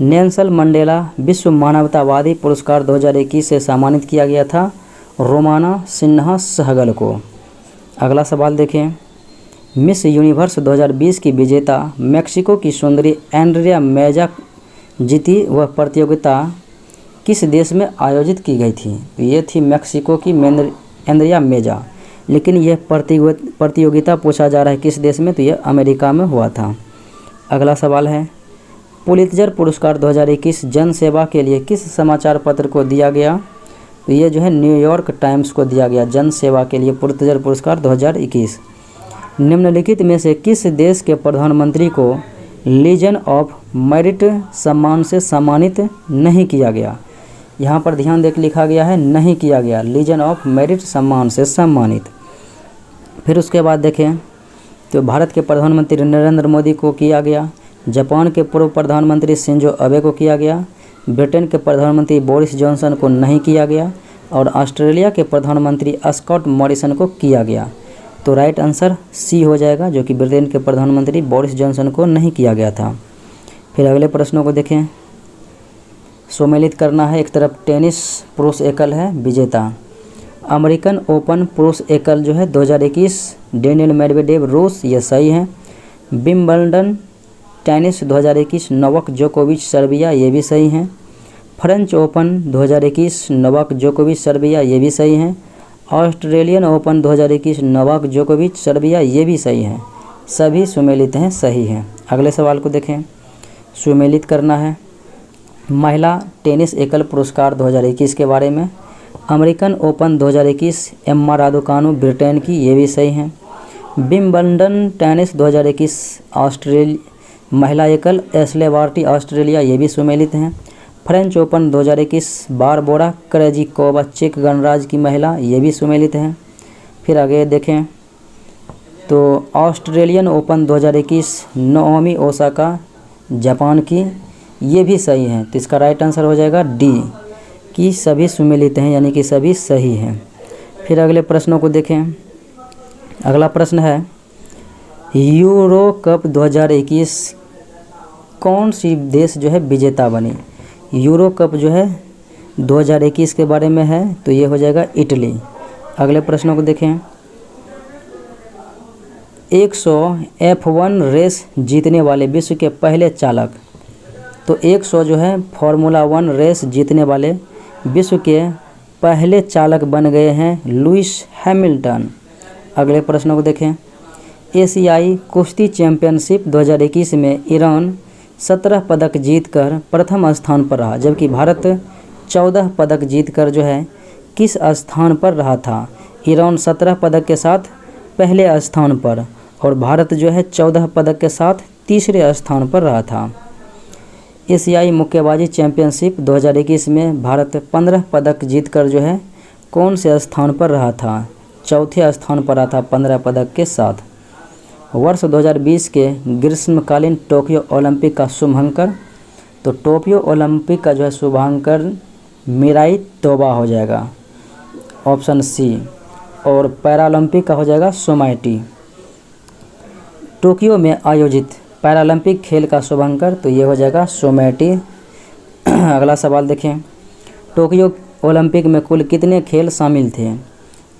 A: नेल्सन मंडेला विश्व मानवतावादी पुरस्कार 2021 से सम्मानित किया गया था रोमाना सिन्हा सहगल को। अगला सवाल देखें। मिस यूनिवर्स 2020 की विजेता मेक्सिको की सुंदरी एंड्रिया मेजा जीती। वह प्रतियोगिता किस देश में आयोजित की गई थी? तो ये थी मेक्सिको की एंड्रिया मेजा, लेकिन यह प्रतियोगिता पूछा जा रहा है किस देश में? तो यह अमेरिका में हुआ था। अगला सवाल है। पुलित्जर पुरस्कार 2021 जन सेवा के लिए किस समाचार पत्र को दिया गया? तो ये जो है न्यूयॉर्क टाइम्स को दिया गया जन सेवा के लिए पुलित्जर पुरस्कार 2021। निम्नलिखित में से किस देश के प्रधानमंत्री को लीजन ऑफ मेरिट सम्मान से सम्मानित नहीं किया गया? यहाँ पर ध्यान देकर लिखा गया है नहीं किया गया, लीजन ऑफ मेरिट सम्मान से सम्मानित। फिर उसके बाद देखें तो भारत के प्रधानमंत्री नरेंद्र मोदी को किया गया, जापान के पूर्व प्रधानमंत्री शिंजो अबे को किया गया, ब्रिटेन के प्रधानमंत्री बोरिस जॉनसन को नहीं किया गया और ऑस्ट्रेलिया के प्रधानमंत्री स्कॉट मॉरिसन को किया गया। तो राइट आंसर सी हो जाएगा, जो कि ब्रिटेन के प्रधानमंत्री बोरिस जॉनसन को नहीं किया गया था। फिर अगले प्रश्नों को देखें। सम्मिलित करना है। एक तरफ टेनिस पुरुष एकल है विजेता अमेरिकन ओपन पुरुष एकल जो है 2021 डेनियल मेडवेडेव रूस, ये सही है। विंबलडन टेनिस 2021 नोवाक जोकोविच सर्बिया, ये भी सही है। फ्रेंच ओपन 2021 नोवाक जोकोविच सर्बिया, ये भी सही है। ऑस्ट्रेलियन ओपन 2021 नोवाक जोकोविच सर्बिया, ये भी सही है। सभी सुमेलित हैं, सही हैं। अगले सवाल को देखें, सुमेलित करना है। महिला टेनिस एकल पुरस्कार 2021 के बारे में। American open 2021 Emma Raducanu Britain की, ये भी सही है। विंबलडन टेनिस 2021 महिला एकल एशले बार्टी ऑस्ट्रेलिया, ये भी सुमेलित हैं। फ्रेंच ओपन 2021 बारबोरा क्रेजिकोवा चेक गणराज्य की महिला, ये भी सुमेलित हैं। फिर आगे देखें तो Australian open 2021 Naomi Osaka Japan की, ये भी सही है। तो इसका राइट आंसर हो जाएगा डी कि सभी सुमेलित हैं, यानी कि सभी सही हैं। फिर अगले प्रश्नों को देखें। अगला प्रश्न है, यूरो कप 2021 कौन सी देश जो है विजेता बनी। यूरो कप जो है 2021 के बारे में है, तो ये हो जाएगा इटली। अगले प्रश्नों को देखें। 100 F1 रेस जीतने वाले विश्व के पहले चालक। तो 100 जो है फार्मूला 1 रेस जीतने वाले विश्व के पहले चालक बन गए हैं लुइस हैमिल्टन। अगले प्रश्नों को देखें। एशियाई कुश्ती चैंपियनशिप 2021 में ईरान 17 पदक जीतकर प्रथम स्थान पर रहा, जबकि भारत 14 पदक जीतकर जो है किस स्थान पर रहा था। ईरान 17 पदक के साथ पहले स्थान पर और भारत जो है 14 पदक के साथ तीसरे स्थान पर रहा था। एशियाई मुक्केबाजी चैंपियनशिप 2021 में भारत 15 पदक जीतकर जो है कौन से स्थान पर रहा था। चौथे स्थान पर रहा था 15 पदक के साथ। वर्ष 2020 के ग्रीष्मकालीन टोक्यो ओलंपिक का शुभांकर। तो टोक्यो ओलंपिक का जो है शुभांकर मिराई तोबा हो जाएगा, ऑप्शन सी। और पैरालंपिक का हो जाएगा सोमाइटी। टोक्यो में आयोजित पैरालंपिक खेल का शुभांकर, तो ये हो जाएगा सोमाइटी। अगला सवाल देखें। टोक्यो ओलंपिक में कुल कितने खेल शामिल थे।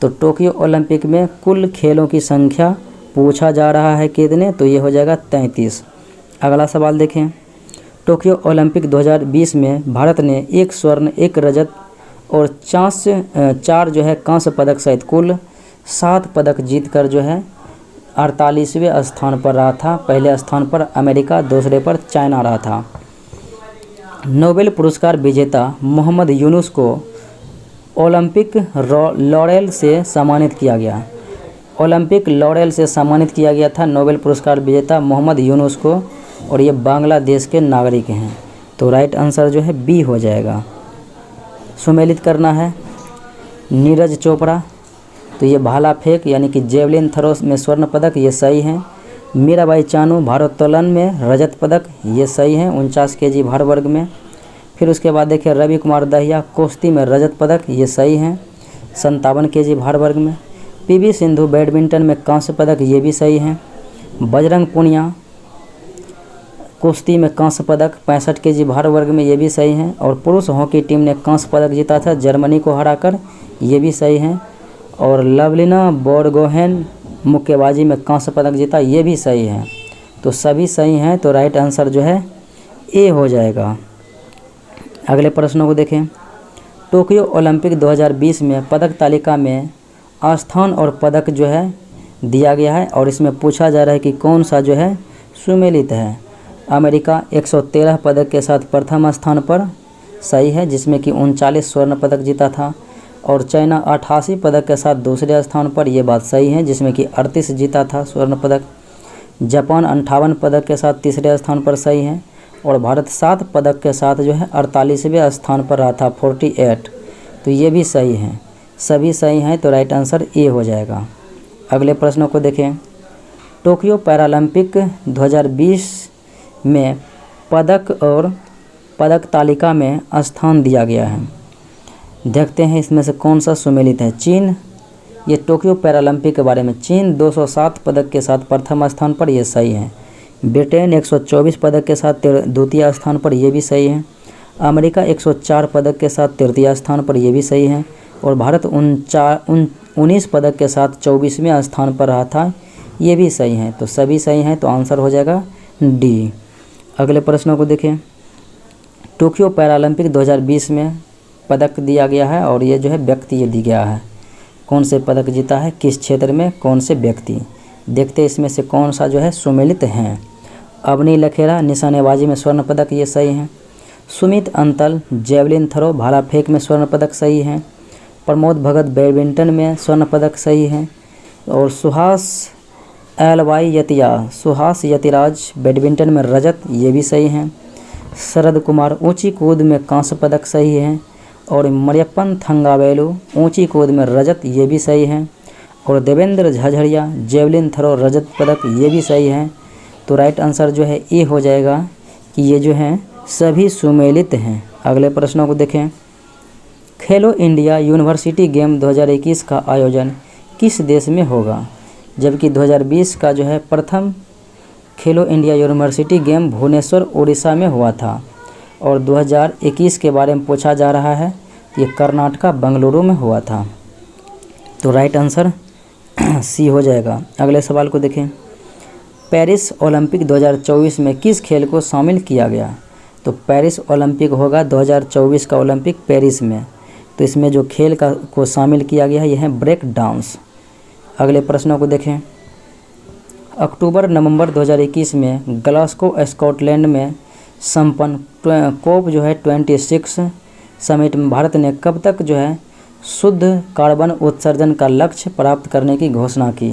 A: तो टोक्यो ओलंपिक में कुल खेलों की संख्या पूछा जा रहा है कितने, तो ये हो जाएगा 33। अगला सवाल देखें। टोक्यो ओलंपिक 2020 में भारत ने 1 स्वर्ण 1 रजत और 4 जो है कांस्य पदक सहित कुल 7 पदक जीतकर जो है 48वें स्थान पर रहा था। पहले स्थान पर अमेरिका, दूसरे पर चाइना रहा था। नोबेल पुरस्कार विजेता मोहम्मद यूनुस को ओलंपिक लॉरेल से सम्मानित किया गया। ओलंपिक लॉरेल से सम्मानित किया गया था नोबेल पुरस्कार विजेता मोहम्मद यूनुस को, और ये बांग्लादेश के नागरिक हैं। तो राइट आंसर जो है बी हो जाएगा। सुमेलित करना है। नीरज चोपड़ा, तो ये भाला फेंक यानी कि जेवलिन थ्रो में स्वर्ण पदक, ये सही है। मीराबाई चानू भारोत्तोलन में रजत पदक, ये सही है 49 kg भार वर्ग में। फिर उसके बाद देखिए रवि कुमार दहिया कुश्ती में रजत पदक, ये सही है 57 kg भार वर्ग में। पीवी सिंधु बैडमिंटन में कांस्य पदक, ये भी सही है। बजरंग पुनिया कुश्ती में कांस्य पदक 65 kg भार वर्ग में, ये भी सही है। और पुरुष हॉकी टीम ने कांस्य पदक जीता था जर्मनी को हराकर, ये भी सही है। और लवलिना बोरगोहेन मुक्केबाजी में कांस्य पदक जीता, ये भी सही है। तो सभी सही हैं, तो राइट आंसर जो है ए हो जाएगा। अगले प्रश्नों को देखें। टोक्यो ओलंपिक 2020 में पदक तालिका में स्थान और पदक जो है दिया गया है, और इसमें पूछा जा रहा है कि कौन सा जो है सुमेलित है। अमेरिका 113 पदक के साथ प्रथम स्थान पर, सही है, जिसमें कि 39 स्वर्ण पदक जीता था। और चाइना 88 पदक के साथ दूसरे स्थान पर, यह बात सही है, जिसमें कि 38 जीता था स्वर्ण पदक। जापान 58 पदक के साथ तीसरे स्थान पर, सही है। और भारत 7 पदक के साथ जो है 48वें स्थान पर रहा था 48, तो ये भी सही है। सभी सही हैं, तो राइट आंसर ए हो जाएगा। अगले प्रश्नों को देखें। टोक्यो पैरालंपिक 2020 में पदक और पदक तालिका में स्थान दिया गया है। देखते हैं इसमें से कौन सा सुमेलित है। चीन, ये टोक्यो पैरालंपिक के बारे में, चीन 207 पदक के साथ प्रथम स्थान पर, यह सही है। ब्रिटेन 124 पदक के साथ द्वितीय स्थान पर, यह भी सही है। अमेरिका 104 पदक के साथ तृतीय स्थान पर, यह भी सही है। और भारत 19 पदक के साथ 24वें स्थान पर रहा था। ये भी सही है, तो सभी सही हैं, तो आंसर हो जाएगा डी। अगले प्रश्नों को देखें। टोक्यो पैरालंपिक 2020 में पदक दिया गया है और ये जो है व्यक्ति ये दिया गया है। कौन से पदक जीता है, किस क्षेत्र में, कौन से व्यक्ति। देखते इसमें से कौन सा जो है सुमेलित हैं। अवनी लखेरा निशानेबाजी में स्वर्ण पदक, ये सही है। सुमित अंतल जेवलिन थ्रो भाला फेंक में स्वर्ण पदक सही है। प्रमोद भगत बैडमिंटन में स्वर्ण पदक सही है। और सुहास यतिराज बैडमिंटन में रजत, ये भी सही है। शरद कुमार ऊंची कूद में कांस्य पदक सही है। और मरियप्पन थंगावेलु ऊंची कूद में रजत, ये भी सही है। और देवेंद्र झाझड़िया जेवलिन थ्रो रजत पदक, ये भी सही है। तो राइट आंसर जो है ए हो जाएगा कि ये जो हैं सभी सुमेलित हैं। अगले प्रश्नों को देखें। खेलो इंडिया यूनिवर्सिटी गेम 2021 का आयोजन किस देश में होगा, जबकि 2020 का जो है प्रथम Khelo India university game Bhubaneswar Orissa में हुआ था। और 2021 के बारे में पूछा जा रहा है, ये कर्नाटका बेंगलुरु में हुआ था। तो राइट आंसर सी हो जाएगा। अगले सवाल को देखें। पेरिस ओलंपिक 2024 में किस खेल को शामिल किया गया। तो पेरिस ओलंपिक होगा 2024 का ओलंपिक पेरिस में। तो इसमें जो खेल को शामिल किया गया है यह है ब्रेक डांस। अगले प्रश्नों को देखें। अक्टूबर नवंबर 2021 में ग्लासगो स्कॉटलैंड में संपन्न कोप जो है 26 समिट में भारत ने कब तक जो है शुद्ध कार्बन उत्सर्जन का लक्ष्य प्राप्त करने की घोषणा की।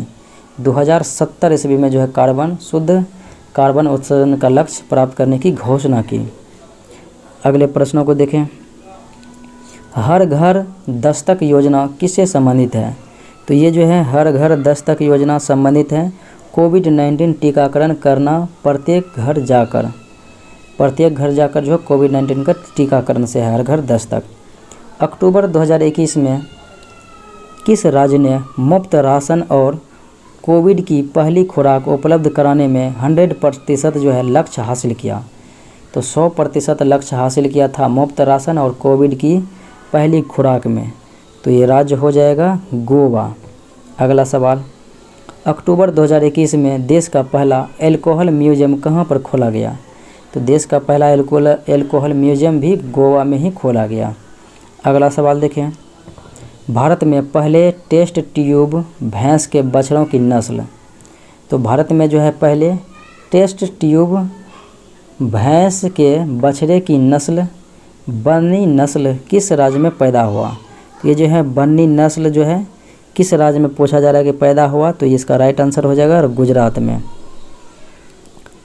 A: 2070 ईस्वी में जो है शुद्ध कार्बन उत्सर्जन का लक्ष्य प्राप्त करने की घोषणा की। अगले प्रश्नों को देखें। हर घर दस्तक योजना किससे संबंधित है। तो ये जो है हर घर दस्तक योजना संबंधित है कोविड-19 टीकाकरण करना, प्रत्येक घर जाकर जो कोविड-19 का टीकाकरण से है हर घर दस्तक। अक्टूबर 2021 में किस राज्य ने मुफ्त राशन और कोविड की पहली खुराक उपलब्ध कराने में 100% जो है लक्ष्य हासिल किया। तो 100% लक्ष्य हासिल किया था मुफ्त राशन और कोविड की पहली खुराक में। तो ये राज्य हो जाएगा गोवा। अगला सवाल। अक्टूबर 2021 में देश का पहला एल्कोहल म्यूजियम कहाँ पर खोला गया। तो देश का पहला एल्कोहल म्यूजियम भी गोवा में ही खोला गया। अगला सवाल देखें। भारत में पहले टेस्ट ट्यूब भैंस के बछड़ों की नस्ल। तो भारत में जो है पहले टेस्ट ट्यूब भैंस के बछड़े की नस्ल बन्नी नस्ल किस राज्य में पैदा हुआ। तो ये जो है बन्नी नस्ल जो है किस राज्य में पूछा जा रहा है कि पैदा हुआ। तो इसका राइट आंसर हो जाएगा गुजरात में।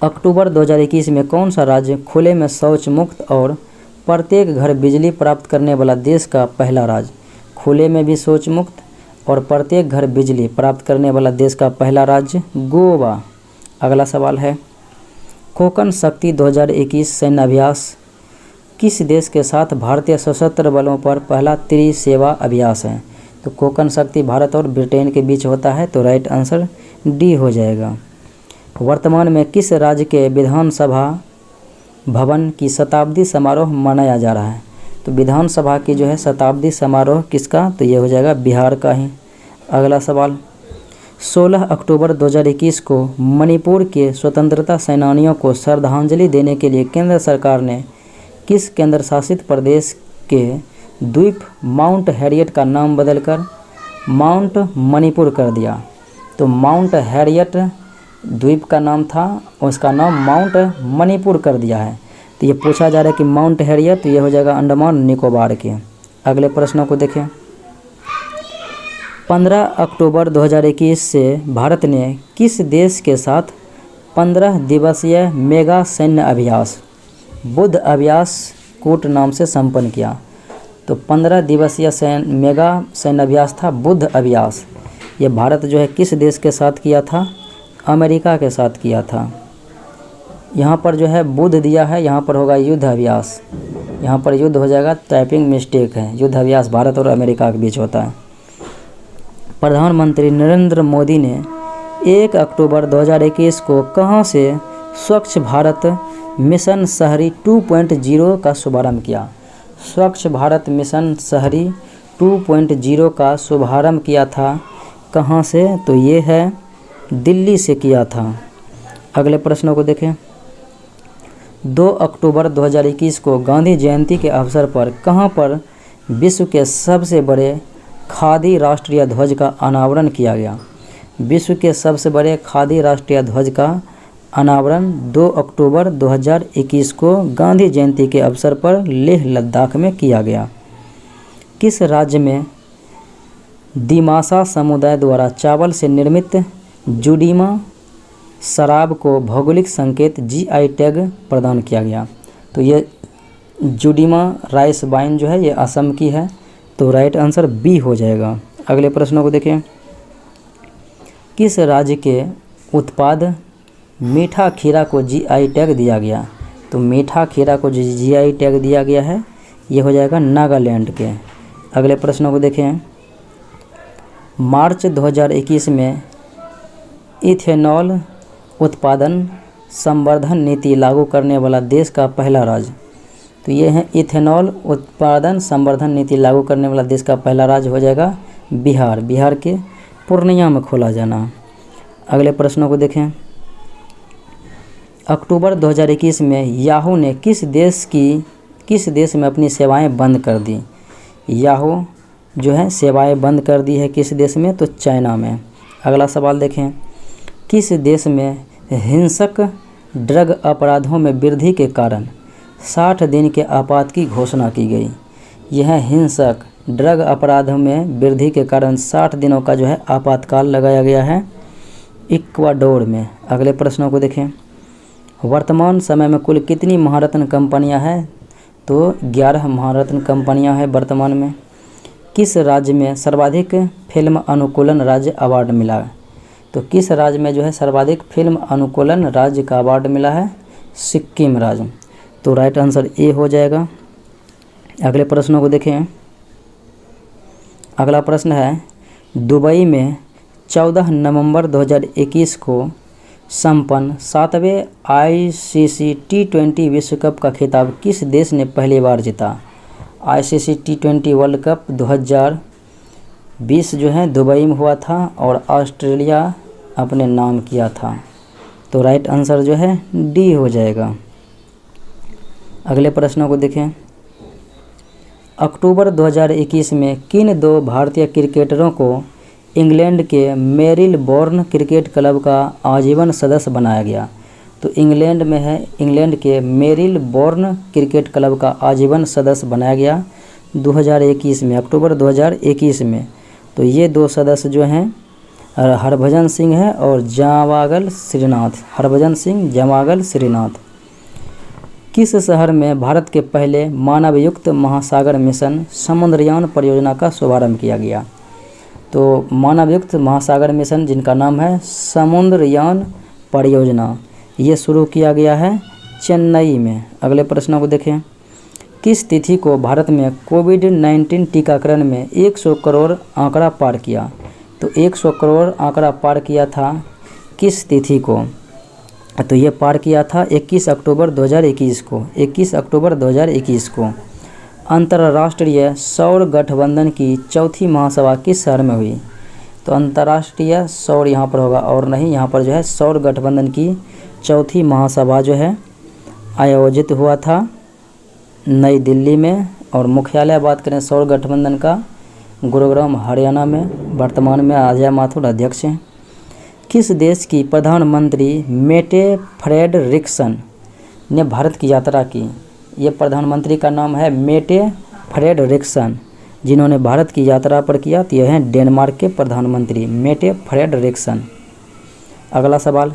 A: अक्टूबर 2021 में कौन सा राज्य खुले में शौच मुक्त और प्रत्येक घर बिजली प्राप्त करने वाला देश का पहला राज्य। खुले में भी शौच मुक्त और प्रत्येक घर बिजली प्राप्त करने वाला देश का पहला राज्य गोवा। अगला सवाल है। कोकण शक्ति 2021 सैन्य अभ्यास किस देश के साथ भारतीय सशस्त्र बलों पर पहला त्रिसेवा अभ्यास है। तो कोकण शक्ति भारत और ब्रिटेन के बीच होता है। तो राइट आंसर डी हो जाएगा। वर्तमान में किस राज्य के विधानसभा भवन की शताब्दी समारोह मनाया जा रहा है। तो विधानसभा की जो है शताब्दी समारोह किसका। तो ये हो जाएगा बिहार का ही। अगला सवाल। 16 अक्टूबर 2021 को मणिपुर के स्वतंत्रता सेनानियों को श्रद्धांजलि देने के लिए केंद्र सरकार ने किस केंद्र शासित प्रदेश के द्वीप माउंट हैरियट का नाम बदलकर माउंट मणिपुर कर दिया। तो माउंट हैरियट द्वीप का नाम था, उसका नाम माउंट मणिपुर कर दिया है। तो ये पूछा जा रहा है कि माउंट हैरियट, तो ये हो जाएगा अंडमान निकोबार के। अगले प्रश्नों को देखें। 15 अक्टूबर 2021 से भारत ने किस देश के साथ 15 दिवसीय मेगा सैन्य अभ्यास बुद्ध अभ्यास कूट नाम से संपन्न किया। तो 15 दिवसीय मेगा सैन्य अभ्यास था बुद्ध अभ्यास। ये भारत जो है किस देश के साथ किया था, अमेरिका के साथ किया था। यहाँ पर जो है बुद्ध दिया है, यहाँ पर होगा युद्ध अभ्यास, यहाँ पर युद्ध हो जाएगा, टाइपिंग मिस्टेक है। युद्ध अभ्यास भारत और अमेरिका के बीच होता है। प्रधानमंत्री नरेंद्र मोदी ने 1 अक्टूबर 2021 को कहाँ से स्वच्छ भारत मिशन शहरी 2.0 का शुभारंभ किया। स्वच्छ भारत मिशन शहरी 2.0 का शुभारंभ किया था कहाँ से? तो ये है दिल्ली से किया था। अगले प्रश्नों को देखें। 2 अक्टूबर 2021 को गांधी जयंती के अवसर पर कहाँ पर विश्व के सबसे बड़े खादी राष्ट्रीय ध्वज का अनावरण किया गया? विश्व के सबसे बड़े खादी राष्ट्रीय ध्वज का अनावरण 2 अक्टूबर 2021 को गांधी जयंती के अवसर पर लेह लद्दाख में किया गया। किस राज्य में दिमासा समुदाय द्वारा चावल से निर्मित जुडीमा शराब को भौगोलिक संकेत GI टैग प्रदान किया गया? तो ये जुडीमा राइस वाइन जो है ये असम की है, तो राइट आंसर बी हो जाएगा। अगले प्रश्नों को देखें। किस राज्य के उत्पाद मीठा खीरा को GI टैग दिया गया? तो मीठा खीरा को GI टैग दिया गया है, ये हो जाएगा नागालैंड के। अगले प्रश्नों को देखें। मार्च 2021 में इथेनॉल उत्पादन संवर्धन नीति लागू करने वाला देश का पहला राज्य? तो ये है इथेनॉल उत्पादन संवर्धन नीति लागू करने वाला देश का पहला राज्य हो जाएगा बिहार। बिहार के पूर्णिया में खोला जाना। अगले प्रश्नों को देखें। अक्टूबर 2021 में याहू ने किस देश में अपनी सेवाएं बंद कर दी? याहू जो है सेवाएं बंद कर दी है किस देश में? तो चाइना में। अगला सवाल देखें। किस देश में हिंसक ड्रग अपराधों में वृद्धि के कारण 60 दिन के आपात की घोषणा की गई? यह हिंसक ड्रग अपराधों में वृद्धि के कारण 60 दिनों का जो है आपातकाल लगाया गया है इक्वाडोर में। अगले प्रश्नों को देखें। वर्तमान समय में कुल कितनी महारत्न कंपनियां हैं? तो 11 महारत्न कंपनियां हैं वर्तमान में। किस राज्य में सर्वाधिक फिल्म अनुकूलन राज्य अवार्ड मिला? तो किस राज्य में जो है सर्वाधिक फिल्म अनुकूलन राज्य का अवार्ड मिला है? सिक्किम राज्य। तो राइट आंसर ए हो जाएगा। अगले प्रश्नों को देखें। अगला प्रश्न है, दुबई में 14 नवंबर 2021 को संपन्न 7वें ICC T20 विश्व कप का खिताब किस देश ने पहली बार जीता? ICC T20 वर्ल्ड कप 2020 जो है दुबई में हुआ था और ऑस्ट्रेलिया अपने नाम किया था। तो राइट आंसर जो है डी हो जाएगा। अगले प्रश्नों को देखें। अक्टूबर 2021 में किन 2 भारतीय क्रिकेटरों को इंग्लैंड के मेरिलबोर्न क्रिकेट क्लब का आजीवन सदस्य बनाया गया? तो इंग्लैंड में है, इंग्लैंड के मेरिलबोर्न क्रिकेट क्लब का आजीवन सदस्य बनाया गया 2021 में, अक्टूबर 2021 में। तो ये 2 सदस्य जो हैं हरभजन सिंह है और जमागल श्रीनाथ। हरभजन सिंह, जमागल श्रीनाथ। किस शहर में भारत के पहले मानवयुक्त महासागर मिशन समुद्रयान परियोजना का शुभारंभ किया गया? तो मानवयुक्त महासागर मिशन जिनका नाम है समुद्रयान परियोजना, ये शुरू किया गया है चेन्नई में। अगले प्रश्नों को देखें। किस तिथि को भारत में कोविड-19 टीकाकरण में 100 करोड़ आंकड़ा पार किया? तो 100 करोड़ आंकड़ा पार किया था किस तिथि को? तो ये पार किया था 21 अक्टूबर 2021 को। 21 अक्टूबर 2021 को। अंतर्राष्ट्रीय सौर गठबंधन की चौथी महासभा किस शहर में हुई? तो अंतर्राष्ट्रीय सौर यहाँ पर होगा और नहीं, यहाँ पर जो है सौर गठबंधन की चौथी महासभा जो है आयोजित हुआ था नई दिल्ली में। और मुख्यालय बात करें सौर गठबंधन का, गुरुग्राम हरियाणा में। वर्तमान में अजय माथुर अध्यक्ष हैं। किस देश की प्रधानमंत्री मेटे फ्रेडरिक्सन ने भारत की यात्रा की? ये प्रधानमंत्री का नाम है मेटे फ्रेडरिक्सन, जिन्होंने भारत की यात्रा पर किया। तो यह हैं डेनमार्क के प्रधानमंत्री मेटे फ्रेडरिक्सन। अगला सवाल,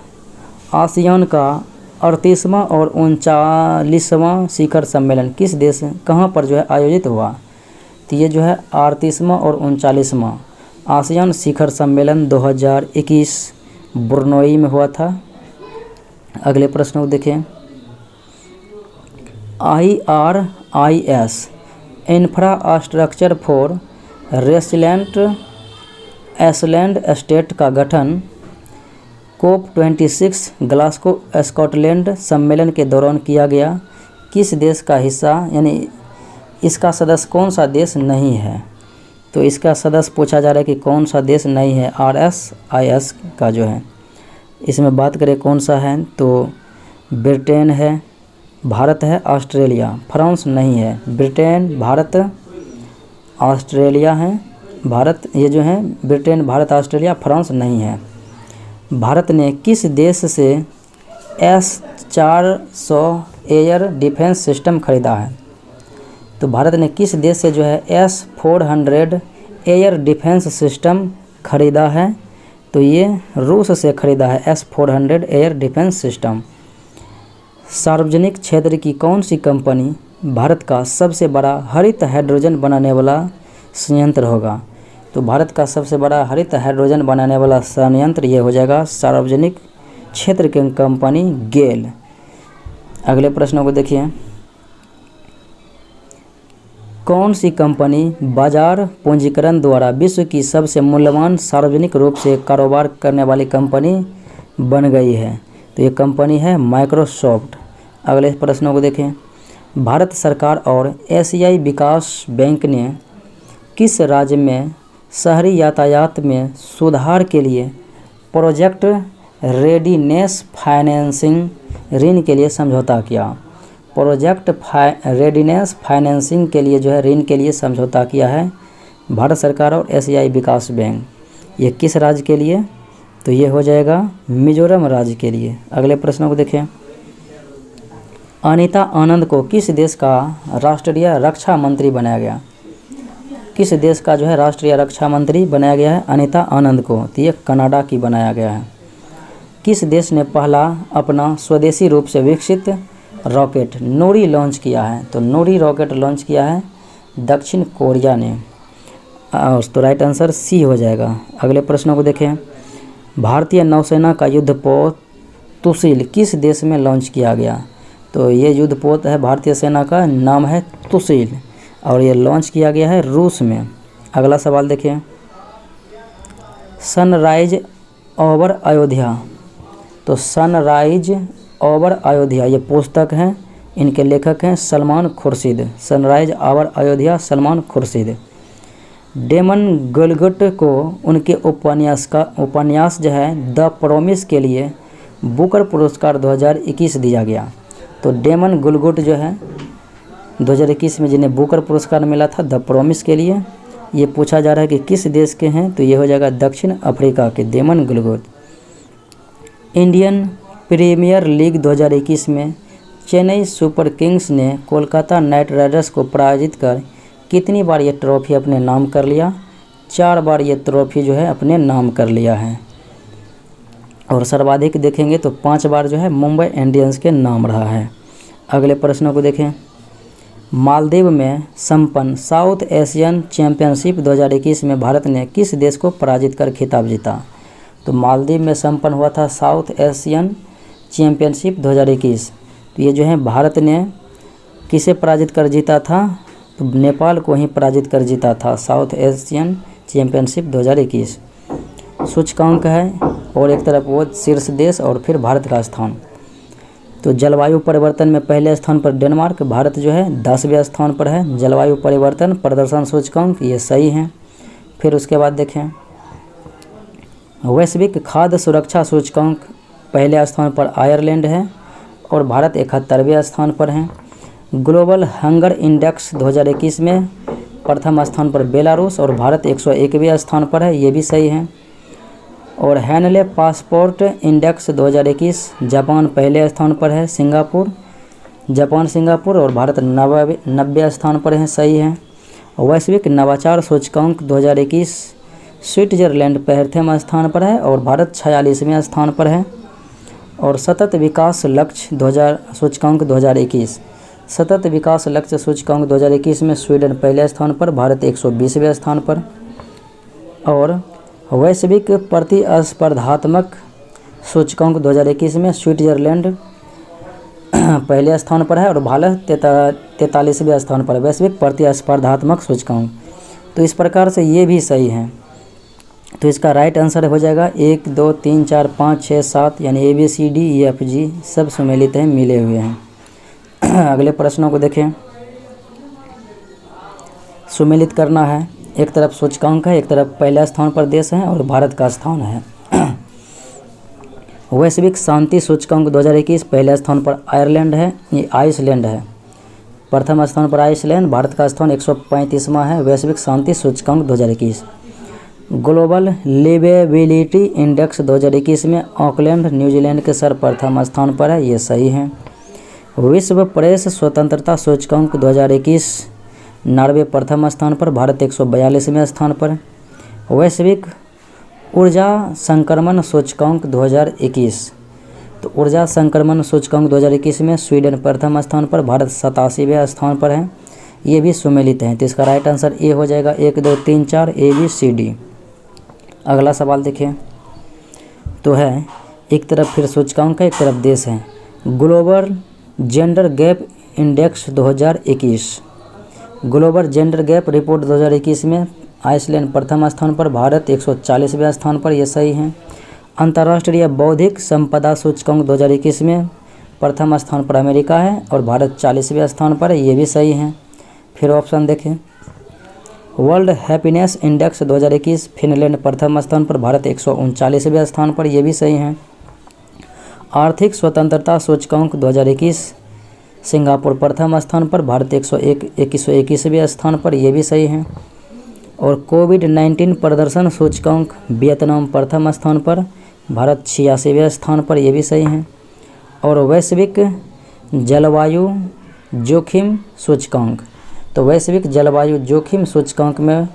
A: आसियान का 38वां और 39वां शिखर सम्मेलन किस देश कहाँ पर जो है आयोजित हुआ? तो ये जो है 38वां और 39वां आसियान शिखर सम्मेलन 2021 ब्रुनई में हुआ था। अगले प्रश्न को देखें। IRIS infrastructure for resilient island state का गठन COP26 ग्लासगो स्कॉटलैंड सम्मेलन के दौरान किया गया। किस देश का हिस्सा, यानी इसका सदस्य कौन सा देश नहीं है? तो इसका सदस्य पूछा जा रहा है कि कौन सा देश नहीं है RSIS का जो है। इसमें बात करें कौन सा है, तो ब्रिटेन है, भारत है, ऑस्ट्रेलिया, फ्रांस नहीं है। ब्रिटेन, भारत, ऑस्ट्रेलिया है, भारत, ये जो है ब्रिटेन, भारत, ऑस्ट्रेलिया, फ्रांस नहीं है। भारत ने किस देश से S-400 एयर डिफेंस सिस्टम खरीदा है? तो भारत ने किस देश से जो है S-400 एयर डिफेंस सिस्टम खरीदा है? तो ये रूस से खरीदा है S-400 एयर डिफेंस सिस्टम। सार्वजनिक क्षेत्र की कौन सी कंपनी भारत का सबसे बड़ा हरित हाइड्रोजन बनाने वाला संयंत्र होगा? तो भारत का सबसे बड़ा हरित हाइड्रोजन बनाने वाला संयंत्र ये हो जाएगा सार्वजनिक क्षेत्र की कंपनी गेल। अगले प्रश्नों को देखिए, कौन सी कंपनी बाजार पूंजीकरण द्वारा विश्व की सबसे मूल्यवान सार्वजनिक रूप से कारोबार करने वाली कंपनी बन गई है? तो ये कंपनी है माइक्रोसॉफ्ट। अगले प्रश्नों को देखें, भारत सरकार और एशियाई विकास बैंक ने किस राज्य में शहरी यातायात में सुधार के लिए प्रोजेक्ट रेडीनेस फाइनेंसिंग ऋण के लिए समझौता किया? प्रोजेक्ट रेडीनेस फाइनेंसिंग के लिए जो है ऋण के लिए समझौता किया है भारत सरकार और एशियाई विकास बैंक। ये किस राज्य के लिए? तो ये हो जाएगा मिजोरम राज्य के लिए। अगले प्रश्नों को देखें, अनीता आनंद को किस देश का राष्ट्रीय रक्षा मंत्री बनाया गया? किस देश का जो है राष्ट्रीय रक्षा मंत्री बनाया गया है अनीता आनंद को? तो ये कनाडा की बनाया गया है। किस देश ने पहला अपना स्वदेशी रूप से विकसित रॉकेट नूरी लॉन्च किया है? तो नूरी रॉकेट लॉन्च किया है दक्षिण कोरिया ने। तो राइट आंसर सी हो जाएगा। अगले प्रश्नों को देखें, भारतीय नौसेना का युद्धपोत तुसिल किस देश में लॉन्च किया गया? तो ये युद्धपोत है भारतीय सेना का, नाम है तुसिल और ये लॉन्च किया गया है रूस में। अगला सवाल देखें, सनराइज ओवर अयोध्या। तो सनराइज ओवर अयोध्या ये पुस्तक है, इनके लेखक हैं Salman Khurshid. Sunrise over Ayodhya, Salman Khurshid. Damon Galgut को उनके उपन्यास जो है द प्रॉमिस के लिए बुकर पुरस्कार 2021 दिया गया। तो डेमन गुलगुट जो है 2021 में जिन्हें बुकर पुरस्कार मिला था द प्रॉमिस के लिए, ये पूछा जा रहा है कि किस देश के हैं? तो ये हो जाएगा दक्षिण अफ्रीका के डेमन गुलगुट। इंडियन प्रीमियर लीग 2021 में चेन्नई सुपर किंग्स ने कोलकाता नाइट राइडर्स को पराजित कर कितनी बार ये ट्रॉफी अपने नाम कर लिया? 4 बार ये ट्रॉफी जो है अपने नाम कर लिया है। और सर्वाधिक देखेंगे तो 5 बार जो है मुंबई इंडियंस के नाम रहा है। अगले प्रश्नों को देखें, मालदीव में संपन्न साउथ एशियन चैंपियनशिप 2021 में भारत ने किस देश को पराजित कर खिताब जीता? तो मालदीव में संपन्न हुआ था साउथ एशियन चैंपियनशिप 2021। तो ये जो है भारत ने किसे पराजित कर जीता था? तो नेपाल को ही पराजित कर जीता था साउथ एशियन चैंपियनशिप 2021। सूचकांक है और एक तरफ वो शीर्ष देश और फिर भारत का स्थान। तो जलवायु परिवर्तन में पहले स्थान पर डेनमार्क, भारत जो है 10वें स्थान पर है। जलवायु परिवर्तन प्रदर्शन सूचकांक ये सही है। फिर उसके बाद देखें, वैश्विक खाद्य सुरक्षा सूचकांक पहले स्थान पर आयरलैंड है और भारत 71वें स्थान पर है। ग्लोबल हंगर इंडेक्स 2021 में प्रथम स्थान पर बेलारूस और भारत 101वें स्थान पर है, ये भी सही है। और हैनले पासपोर्ट इंडेक्स 2021 जापान पहले स्थान पर है, सिंगापुर और भारत 90वें स्थान पर है, सही है। वैश्विक नवाचार सूचकांक 2021 स्विट्जरलैंड प्रथम स्थान पर है और भारत 46वें स्थान पर है। और सतत विकास लक्ष्य सूचकांक 2021 सतत विकास लक्ष्य सूचकांक 2021 में स्वीडन पहले स्थान पर, भारत 120वें स्थान पर। और वैश्विक प्रतिस्पर्धात्मक सूचकांक 2021 में स्विट्जरलैंड पहले स्थान पर है और भारत 43वें स्थान पर। वैश्विक प्रतिस्पर्धात्मक सूचकांक, तो इस प्रकार से ये भी सही है। तो इसका राइट आंसर हो जाएगा 1 2 3 4 5 6 7, यानी ABCDEFG सब सम्मिलित हैं, मिले हुए हैं। अगले प्रश्नों को देखें, सुमेलित करना है। एक तरफ सूचकांक है, एक तरफ पहला स्थान पर देश है और भारत का स्थान है। वैश्विक शांति सूचकांक 2021 पहले स्थान पर आयरलैंड है, ये आइसलैंड है। प्रथम स्थान पर आइसलैंड, भारत का स्थान 135वां है वैश्विक शांति सूचकांक 2021। ग्लोबल लिवेबिलिटी इंडेक्स 2021 में ऑकलैंड न्यूजीलैंड के सर्वप्रथम स्थान पर है, ये सही है। विश्व प्रेस स्वतंत्रता सूचकांक 2021 नॉर्वे प्रथम स्थान पर, भारत 142वें स्थान पर। वैश्विक ऊर्जा संक्रमण सूचकांक 2021, तो ऊर्जा संक्रमण सूचकांक 2021 में स्वीडन प्रथम स्थान पर, भारत 87वें स्थान पर है। ये भी सुमेलित हैं, तो इसका राइट आंसर ए हो जाएगा। 1 2 3 4 ABCD। अगला सवाल देखिए, तो है एक तरफ फिर सूचकांक है, एक तरफ देश है। Global gender gap index 2021, global gender gap report 2021 में आइसलैंड प्रथम स्थान पर, भारत 140वें स्थान पर, यह सही है। अंतर्राष्ट्रीय बौद्धिक संपदा सूचकांक 2021 में प्रथम स्थान पर अमेरिका है और भारत 40वें स्थान पर है, ये भी सही है। फिर ऑप्शन देखें, वर्ल्ड हैप्पीनेस इंडेक्स 2021 फिनलैंड प्रथम स्थान पर, भारत 139वें स्थान पर, ये भी सही है। आर्थिक स्वतंत्रता सूचकांक 2021 सिंगापुर प्रथम स्थान पर, भारत 121वें स्थान पर, ये भी सही है। और कोविड-19 प्रदर्शन सूचकांक वियतनाम प्रथम स्थान पर, भारत 86वें स्थान पर, ये भी सही है। और वैश्विक जलवायु जोखिम सूचकांक, तो वैश्विक जलवायु जोखिम सूचकांक में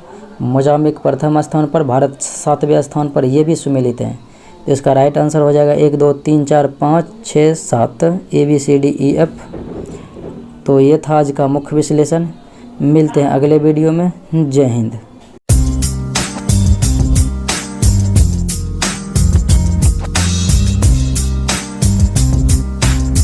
A: मोजाम्बिक प्रथम स्थान पर, भारत 7वें स्थान पर, ये भी सुमेलित हैं। इसका राइट आंसर हो जाएगा 1 2 3 4 5 6 7 ABCDEF। तो ये था आज का मुख्य विश्लेषण। मिलते हैं अगले वीडियो में। जय हिंद।